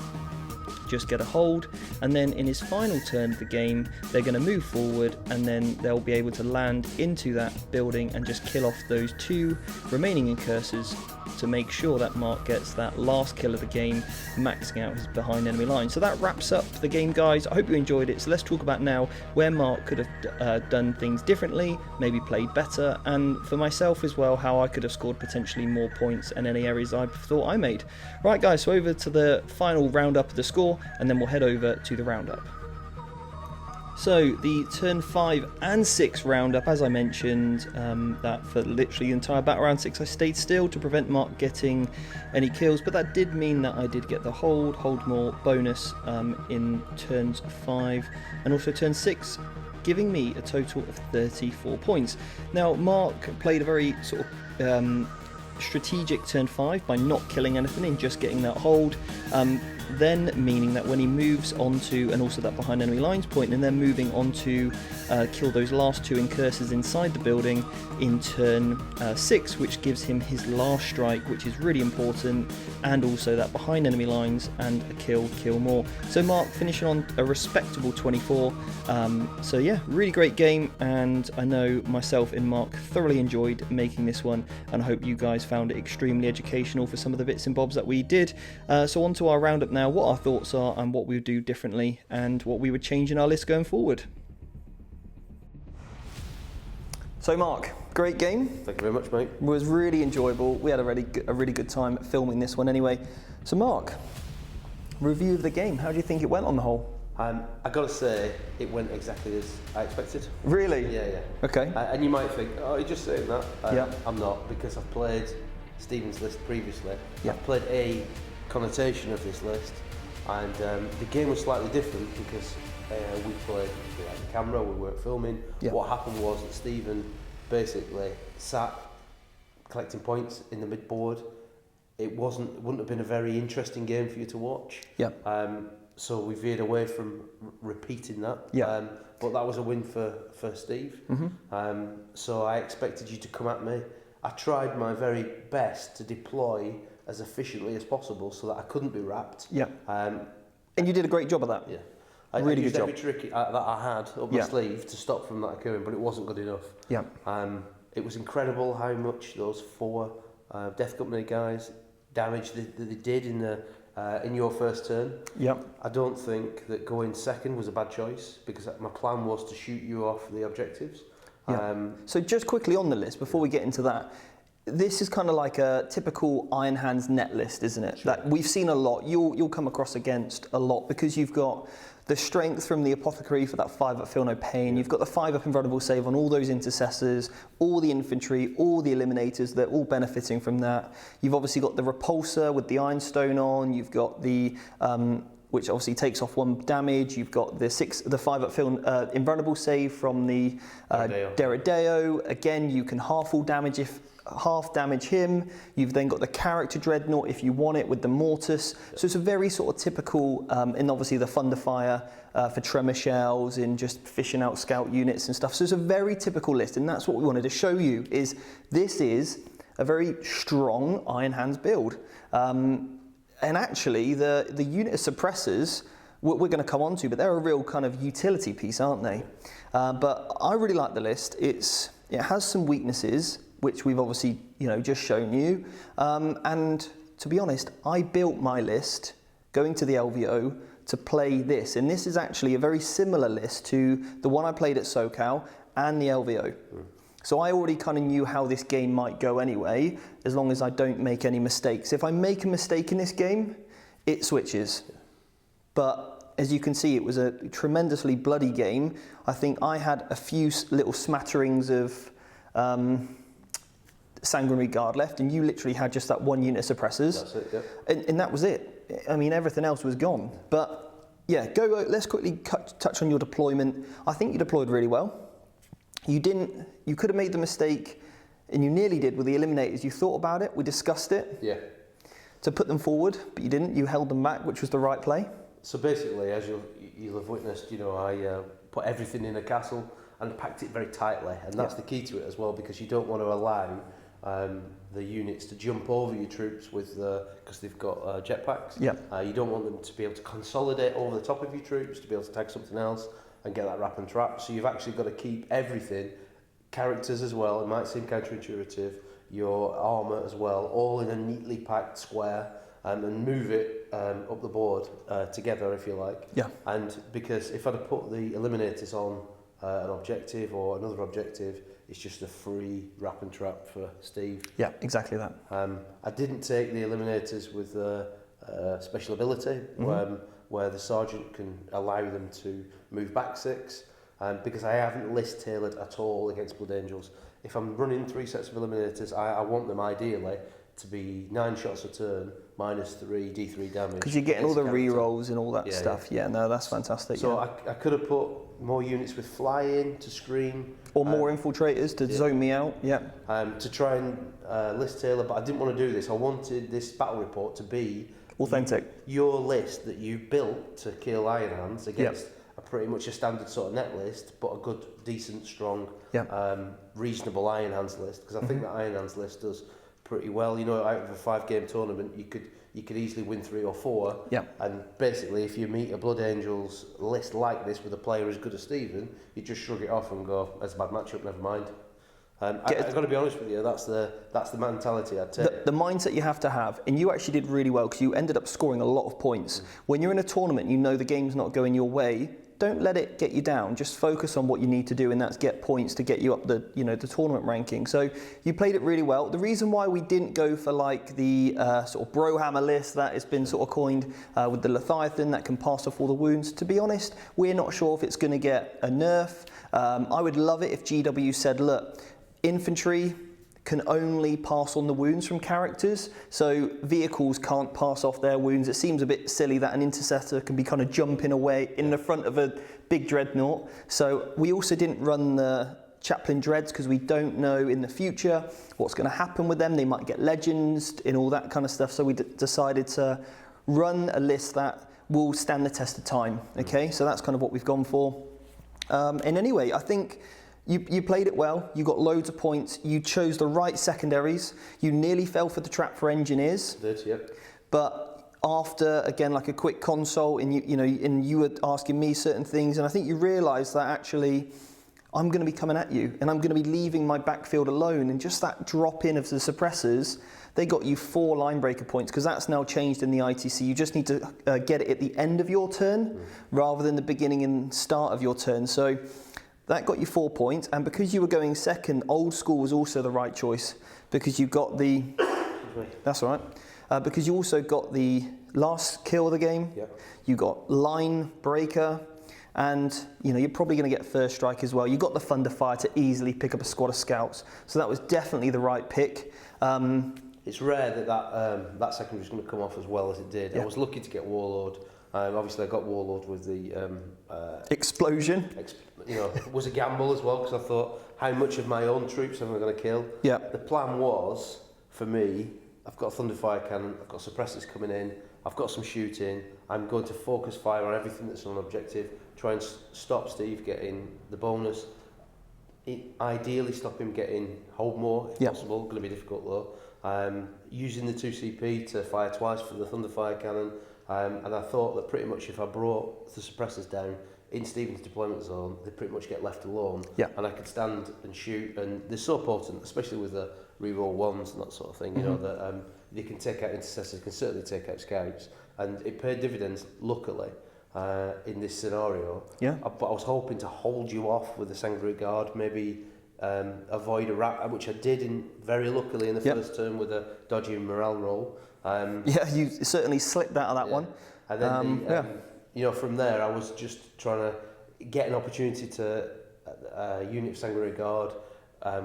Speaker 1: just get a hold, and then in his final turn of the game they're going to move forward, and then they'll be able to land into that building and just kill off those 2 remaining incursors to make sure that Mark gets that last kill of the game, maxing out his behind enemy line. So that wraps up the game, guys. I hope you enjoyed it. So let's talk about now where Mark could have done things differently, maybe played better, and for myself as well, how I could have scored potentially more points in any areas I thought I made. Right guys, so over to the final roundup of the score, and then we'll head over to the roundup. So the turn 5 and 6 roundup, as I mentioned, that for literally the entire battle round 6 I stayed still to prevent Mark getting any kills, but that did mean that I did get the hold more bonus in turns 5 and also turn 6, giving me a total of 34 points. Now Mark played a very sort of strategic turn 5 by not killing anything and just getting that hold, then meaning that when he moves onto, and also that behind enemy lines point, and then moving on to kill those last 2 incursors inside the building in turn 6, which gives him his last strike, which is really important, and also that behind enemy lines and a kill more. So Mark finishing on a respectable 24. So yeah, really great game, and I know myself and Mark thoroughly enjoyed making this one, and I hope you guys found it extremely educational for some of the bits and bobs that we did. So on to our roundup now, what our thoughts are and what we would do differently and what we would change in our list going forward. So Mark, great game.
Speaker 2: Thank you very much, mate.
Speaker 1: It was really enjoyable. We had a really good time filming this one anyway. So Mark, review of the game. How do you think it went on the whole?
Speaker 2: I got to say, it went exactly as I expected.
Speaker 1: Really?
Speaker 2: Yeah.
Speaker 1: Okay.
Speaker 2: And you might think, oh, you're just saying that.
Speaker 1: Yeah.
Speaker 2: I'm not, because I've played Stephen's list previously.
Speaker 1: Yeah.
Speaker 2: I've played a connotation of this list, and the game was slightly different because we played like the camera, we weren't filming.
Speaker 1: Yeah.
Speaker 2: What happened was that Stephen basically sat collecting points in the mid board. It wouldn't have been a very interesting game for you to watch.
Speaker 1: Yeah.
Speaker 2: So we veered away from repeating that.
Speaker 1: Yeah.
Speaker 2: But that was a win for Steve.
Speaker 1: Mm-hmm.
Speaker 2: So I expected you to come at me. I tried my very best to deploy as efficiently as possible so that I couldn't be wrapped.
Speaker 1: Yeah. And you did a great job of that.
Speaker 2: Yeah.
Speaker 1: I
Speaker 2: used
Speaker 1: good
Speaker 2: every
Speaker 1: job.
Speaker 2: trick that I had up my sleeve to stop from that occurring, but it wasn't good enough.
Speaker 1: Yeah.
Speaker 2: It was incredible how much those 4 Death Company guys damage they did in your first turn.
Speaker 1: Yeah.
Speaker 2: I don't think that going second was a bad choice, because my plan was to shoot you off the objectives.
Speaker 1: Yeah. So just quickly on the list, before we get into that, this is kind of like a typical Iron Hands net list, isn't it?
Speaker 2: Sure.
Speaker 1: That we've seen a lot. You'll come across against a lot, because you've got the strength from the Apothecary for that 5 up Feel No Pain. You've got the 5 up Invulnerable Save on all those intercessors, all the infantry, all the eliminators. They're all benefiting from that. You've obviously got the Repulsor with the Ironstone on. You've got the which obviously takes off 1 damage. You've got the 5 up Feel Invulnerable Save from the Deredeo. Again, you can half damage him. You've then got the character Dreadnought if you want it with the Mortis. So it's a very sort of typical, and obviously the Thunderfire for tremor shells and just fishing out scout units and stuff. So it's a very typical list, and that's what we wanted to show you, is this is a very strong Iron Hands build. And actually the unit of suppressors we're going to come on to, but they're a real kind of utility piece, aren't they? But I really like the list. It has some weaknesses, which we've obviously just shown you. And to be honest, I built my list going to the LVO to play this. And this is actually a very similar list to the one I played at SoCal and the LVO. So I already kind of knew how this game might go anyway, as long as I don't make any mistakes. If I make a mistake in this game, it switches. But as you can see, it was a tremendously bloody game. I think I had a few little smatterings of Sanguinary Guard left, and you literally had just that 1 unit of suppressors.
Speaker 2: That's it, yeah.
Speaker 1: And that was it. I mean, everything else was gone. But yeah, let's quickly touch on your deployment. I think you deployed really well. You could have made the mistake, and you nearly did with the eliminators. You thought about it, we discussed it.
Speaker 2: Yeah.
Speaker 1: To put them forward, but you didn't. You held them back, which was the right play.
Speaker 2: So basically, as you'll have witnessed, I put everything in a castle and packed it very tightly, and that's the key to it as well, because you don't want to allow the units to jump over your troops because they've got jetpacks.
Speaker 1: Yeah.
Speaker 2: You don't want them to be able to consolidate over the top of your troops, to be able to tag something else and get that wrap and trap. So you've actually got to keep everything, characters as well, it might seem counterintuitive, your armour as well, all in a neatly packed square, and move it up the board together, if you like.
Speaker 1: Yeah. And
Speaker 2: because if I'd have put the eliminators on an objective or another objective, it's just a free wrap and trap for Steve.
Speaker 1: Yeah, exactly that.
Speaker 2: I didn't take the eliminators with special ability, where the sergeant can allow them to move back 6, because I haven't list tailored at all against Blood Angels. If I'm running 3 sets of eliminators, I want them ideally to be 9 shots a turn, -3 D3 damage.
Speaker 1: Because you're getting all the re-rolls and all that stuff. Yeah, no, that's fantastic.
Speaker 2: So I could have put more units with flying to screen.
Speaker 1: Or more infiltrators to zone me out,
Speaker 2: to try and list tailor, but I didn't want to do this. I wanted this battle report to be
Speaker 1: authentic.
Speaker 2: Your list that you built to kill Iron Hands against a pretty much a standard sort of net list, but a good, decent, strong, reasonable Iron Hands list. Because I think that Iron Hands list does pretty well. You know, out of a 5-game tournament, you could easily win 3 or 4. And basically, if you meet a Blood Angels list like this with a player as good as Stephen, you just shrug it off and go, "That's a bad matchup. Never mind." I've got to be honest with you. That's the mentality I'd take.
Speaker 1: The mindset you have to have, and you actually did really well because you ended up scoring a lot of points. When you're in a tournament, you know the game's not going your way. Don't let it get you down. Just focus on what you need to do, and that's get points to get you up the tournament ranking. So you played it really well. The reason why we didn't go for like the sort of Warhammer list that has been sort of coined with the Leviathan that can pass off all the wounds, to be honest, we're not sure if it's going to get a nerf. I would love it if GW said, look, infantry can only pass on the wounds from characters, so vehicles can't pass off their wounds. It seems a bit silly that an intercessor can be kind of jumping away in the front of a big dreadnought. So we also didn't run the chaplain dreads because we don't know in the future what's going to happen with them. They might get legends and all that kind of stuff. So we decided to run a list that will stand the test of time. Okay, so that's kind of what we've gone for. And anyway, I think you played it well, you got loads of points, you chose the right secondaries, you nearly fell for the trap for engineers.
Speaker 2: Did, yep.
Speaker 1: But after, again, like a quick console, and you were asking me certain things, and I think you realised that actually I'm going to be coming at you, and I'm going to be leaving my backfield alone, and just that drop in of the suppressors, they got you 4 line breaker points, because that's now changed in the ITC. You just need to get it at the end of your turn, rather than the beginning and start of your turn. So that got you 4 points, and because you were going second, old school was also the right choice, because you got the, that's all right, because you also got the last kill of the game, you got line breaker, and you're probably going to get first strike as well. You got the thunder fire to easily pick up a squad of scouts, so that was definitely the right pick.
Speaker 2: It's rare that secondary was going to come off as well as it did. I was lucky to get Warlord. Obviously, I got Warlord with the
Speaker 1: explosion.
Speaker 2: It was a gamble as well, because I thought, how much of my own troops am I going to kill? The plan was, for me, I've got a Thunderfire cannon, I've got suppressors coming in, I've got some shooting, I'm going to focus fire on everything that's on objective, try and stop Steve getting the bonus, ideally stop him getting hold more if possible, going to be difficult though. Using the 2CP to fire twice for the Thunderfire cannon, and I thought that pretty much if I brought the suppressors down in Stephen's deployment zone, they pretty much get left alone, and I could stand and shoot, and they're so potent, especially with the reroll ones and that sort of thing, that they can take out intercessors, can certainly take out scouts, and it paid dividends, luckily, in this scenario. But I was hoping to hold you off with the Sangria Guard, maybe avoid a wrap, which I did very luckily in the first turn with a dodgy morale roll.
Speaker 1: You certainly slipped out of that one.
Speaker 2: And then from there I was just trying to get an opportunity to unit of Sangria Guard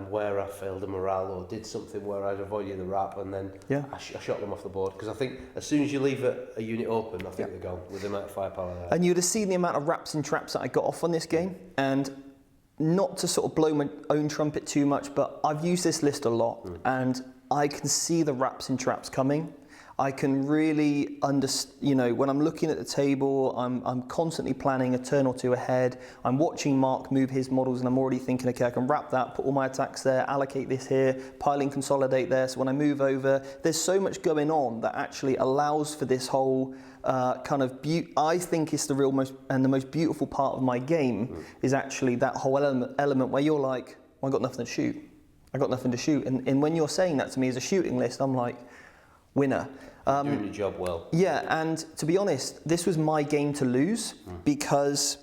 Speaker 2: where I failed a morale or did something where I'd avoided the wrap, and then I shot them off the board, because I think as soon as you leave a unit open, I think they're gone with the amount of firepower there.
Speaker 1: And you'd have seen the amount of wraps and traps that I got off on this game, and not to sort of blow my own trumpet too much, but I've used this list a lot, and I can see the wraps and traps coming. I can really understand, when I'm looking at the table, I'm constantly planning a turn or two ahead. I'm watching Mark move his models, and I'm already thinking, okay, I can wrap that, put all my attacks there, allocate this here, piling, consolidate there. So when I move over, there's so much going on that actually allows for this whole kind of I think it's the most beautiful part of my game is actually that whole element where you're like, well, I got nothing to shoot. I got nothing to shoot. And when you're saying that to me as a shooting list, I'm like, winner.
Speaker 2: Doing your job well.
Speaker 1: Yeah, and to be honest, this was my game to lose, because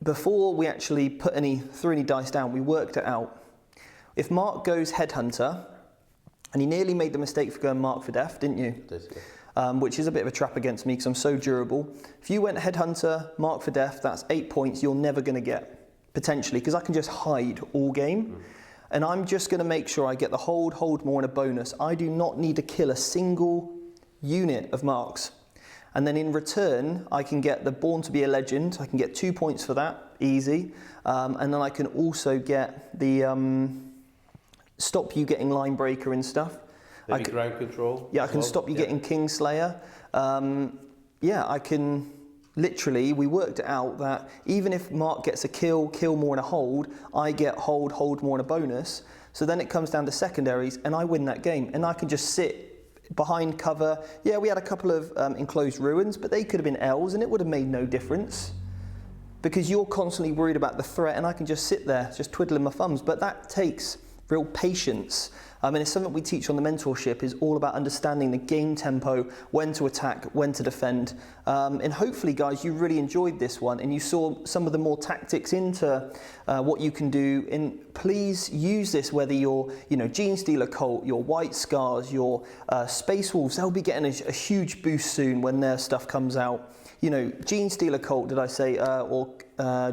Speaker 1: before we actually threw any dice down, we worked it out. If Mark goes headhunter, And you nearly made the mistake for going mark for death, didn't you?
Speaker 2: Did, yeah.
Speaker 1: Which is a bit of a trap against me because I'm so durable. If you went headhunter, mark for death, that's 8 points you're never going to get, potentially, because I can just hide all game. And I'm just going to make sure I get the hold more, and a bonus. I do not need to kill a single unit of marks. And then in return, I can get the Born to be a Legend. I can get 2 points for that, easy. And then I can also get the stop you getting line breaker and stuff.
Speaker 2: Maybe ground control.
Speaker 1: Yeah, I can stop you getting Kingslayer. Yeah, I can literally, we worked it out that even if Mark gets a kill more and a hold, I get hold more and a bonus. So then it comes down to secondaries and I win that game. And I can just sit behind cover. Yeah, we had a couple of enclosed ruins, but they could have been L's and it would have made no difference. Because you're constantly worried about the threat and I can just sit there, just twiddling my thumbs. But that takes real patience. And it's something we teach on the mentorship, is all about understanding the game tempo, when to attack, when to defend. And hopefully, guys, you really enjoyed this one and you saw some of the more tactics into what you can do. And please use this, whether you're, Gene Stealer Cult, your White Scars, your Space Wolves, they'll be getting a huge boost soon when their stuff comes out. Gene Stealer Cult, did I say, or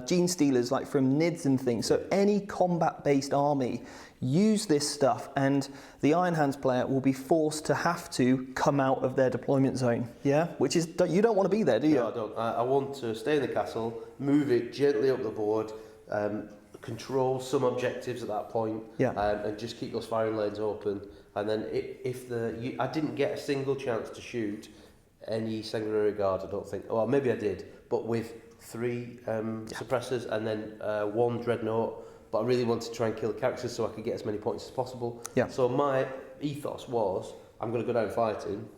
Speaker 1: Gene Stealers like from NIDS and things. So any combat-based army, use this stuff and the Iron Hands player will be forced to have to come out of their deployment zone, yeah? Which is, you don't want to be there, do you?
Speaker 2: No, I don't. I want to stay in the castle, move it gently up the board, control some objectives at that point, and just keep those firing lanes open. And then I didn't get a single chance to shoot any secondary guard, I don't think. Well, maybe I did, but with 3 suppressors and then 1 dreadnought. But I really wanted to try and kill the characters so I could get as many points as possible. Yeah. So my ethos was, I'm going to go down fighting.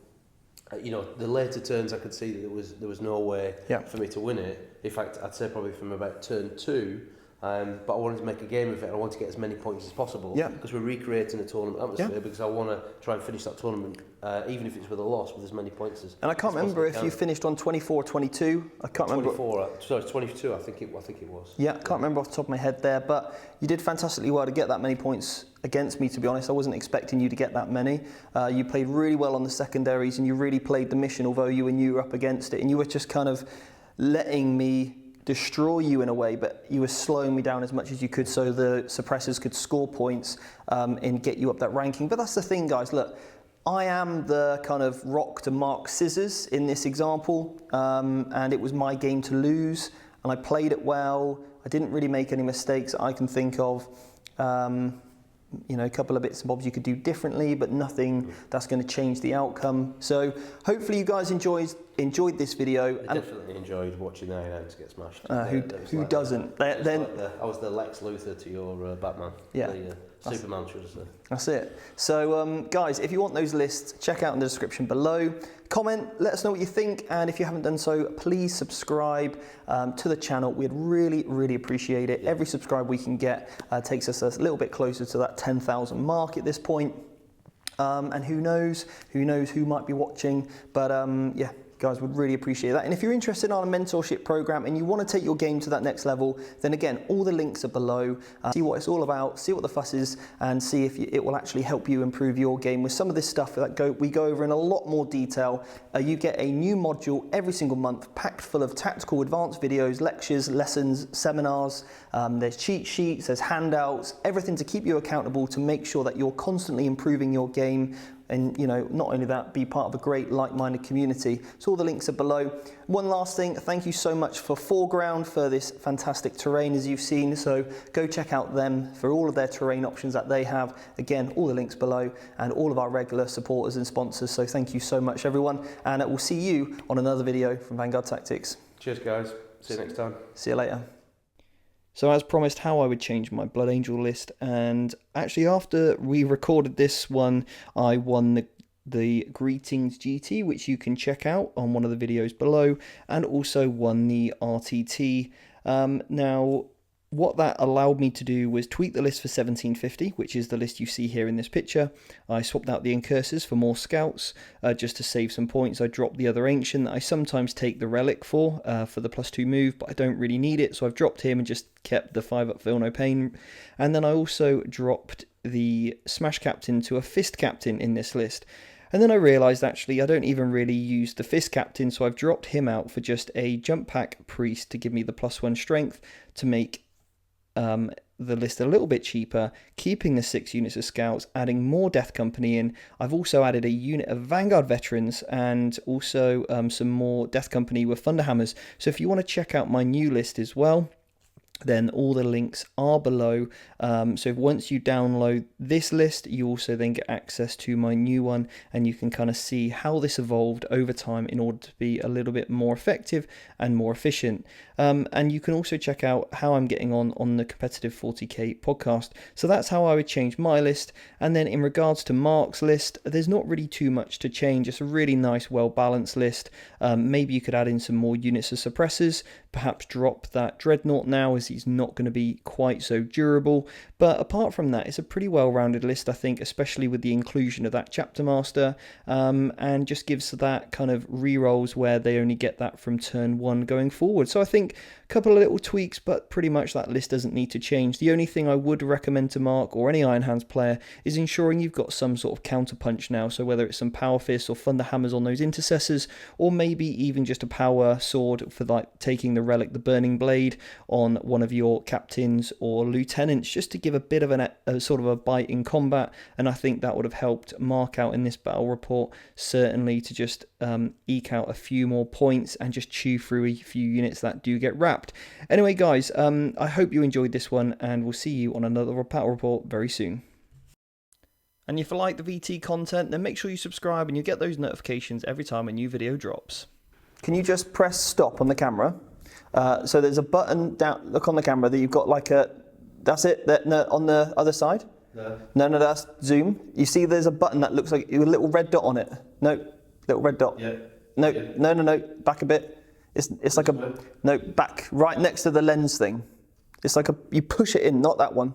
Speaker 2: The later turns I could see that there was no way for me to win it. In fact, I'd say probably from about turn 2. But I wanted to make a game of it and I wanted to get as many points as possible. Yeah. Because we're recreating a tournament atmosphere, because I want to try and finish that tournament, even if it's with a loss, with as many points as
Speaker 1: And I can't remember if you finished on 24 or 22. I can't remember.
Speaker 2: 22, I think it was.
Speaker 1: Yeah, I can't remember off the top of my head there, but you did fantastically well to get that many points against me, to be honest. I wasn't expecting you to get that many. You played really well on the secondaries and you really played the mission, although you were up against it, and you were just kind of letting me destroy you in a way, but you were slowing me down as much as you could so the suppressors could score points and get you up that ranking. But that's the thing, guys. Look, I am the kind of rock to Mark scissors in this example, and it was my game to lose, and I played it well. I didn't really make any mistakes that I can think of. A couple of bits and bobs you could do differently, but nothing that's going to change the outcome. So hopefully you guys enjoyed this video.
Speaker 2: I definitely enjoyed watching the Iron Hands get smashed.
Speaker 1: Who doesn't?
Speaker 2: I was the Lex Luthor to your Batman. Yeah. Superman, should I say. That's
Speaker 1: it. So, guys, if you want those lists, check out in the description below. Comment, let us know what you think, and if you haven't done so, please subscribe to the channel. We'd really, really appreciate it. Every subscribe we can get takes us a little bit closer to that 10,000 mark at this point. And who knows who might be watching, but yeah. Guys, would really appreciate that. And if you're interested in our mentorship program and you want to take your game to that next level, then again, all the links are below. See what it's all about, see what the fuss is, and see if it will actually help you improve your game with some of this stuff that we go over in a lot more detail. You get a new module every single month, packed full of tactical advanced videos, lectures, lessons, seminars. There's cheat sheets, there's handouts, everything to keep you accountable to make sure that you're constantly improving your game. And not only that, be part of a great like-minded community. So all the links are below. One last thing, thank you so much for Foreground for this fantastic terrain as you've seen. So go check out them for all of their terrain options that they have. Again, all the links below, and all of our regular supporters and sponsors. So thank you so much, everyone. And we'll see you on another video from Vanguard Tactics.
Speaker 2: Cheers, guys. See you next time.
Speaker 1: See you later. So as promised, how I would change my Blood Angel list, and actually after we recorded this one, I won the Greetings GT, which you can check out on one of the videos below, and also won the RTT. Now, what that allowed me to do was tweak the list for 1750, which is the list you see here in this picture. I swapped out the incursors for more scouts, just to save some points. I dropped the other ancient that I sometimes take the relic for the +2 move, but I don't really need it, so I've dropped him and just kept the 5-up feel no pain. And then I also dropped the Smash Captain to a Fist Captain in this list. And then I realised actually I don't even really use the Fist Captain, so I've dropped him out for just a Jump Pack Priest to give me the +1 strength to make the list a little bit cheaper, keeping the 6 units of Scouts, adding more Death Company in. I've also added a unit of Vanguard Veterans and also some more Death Company with Thunderhammers. So if you want to check out my new list as well, then all the links are below. So once you download this list, you also then get access to my new one, and you can kind of see how this evolved over time in order to be a little bit more effective and more efficient. And you can also check out how I'm getting on the Competitive 40k podcast. So that's how I would change my list. And then in regards to Mark's list, there's not really too much to change. It's a really nice, well-balanced list. Maybe you could add in some more units of suppressors, perhaps drop that Dreadnought now, as he's not going to be quite so durable. But apart from that, it's a pretty well-rounded list, I think, especially with the inclusion of that Chapter Master, and just gives that kind of rerolls where they only get that from turn 1 going forward. So I think a couple of little tweaks, but pretty much that list doesn't need to change. The only thing I would recommend to Mark or any Iron Hands player is ensuring you've got some sort of counterpunch now. So whether it's some Power Fists or Thunder Hammers on those intercessors, or maybe even just a power sword for like taking the relic, the Burning Blade, on one of your captains or lieutenants, just to give a bit of a sort of a bite in combat. And I think that would have helped Mark out in this battle report, certainly, to just eke out a few more points and just chew through a few units that do get wrapped. Anyway guys, I hope you enjoyed this one, and we'll see you on another battle report very soon. And if you like the VT content, then make sure you subscribe and you get those notifications every time a new video drops. Can you just press stop on the camera? So there's a button down, look on the camera, that you've got like a, that's it, that, no, on the other side? No, that's zoom. You see there's a button that looks like a little red dot on it. No, little red dot.
Speaker 2: Yeah.
Speaker 1: No,
Speaker 2: Yeah.
Speaker 1: no, back a bit. It's like a, no, back, right next to the lens thing. It's like a, you push it in, not that one.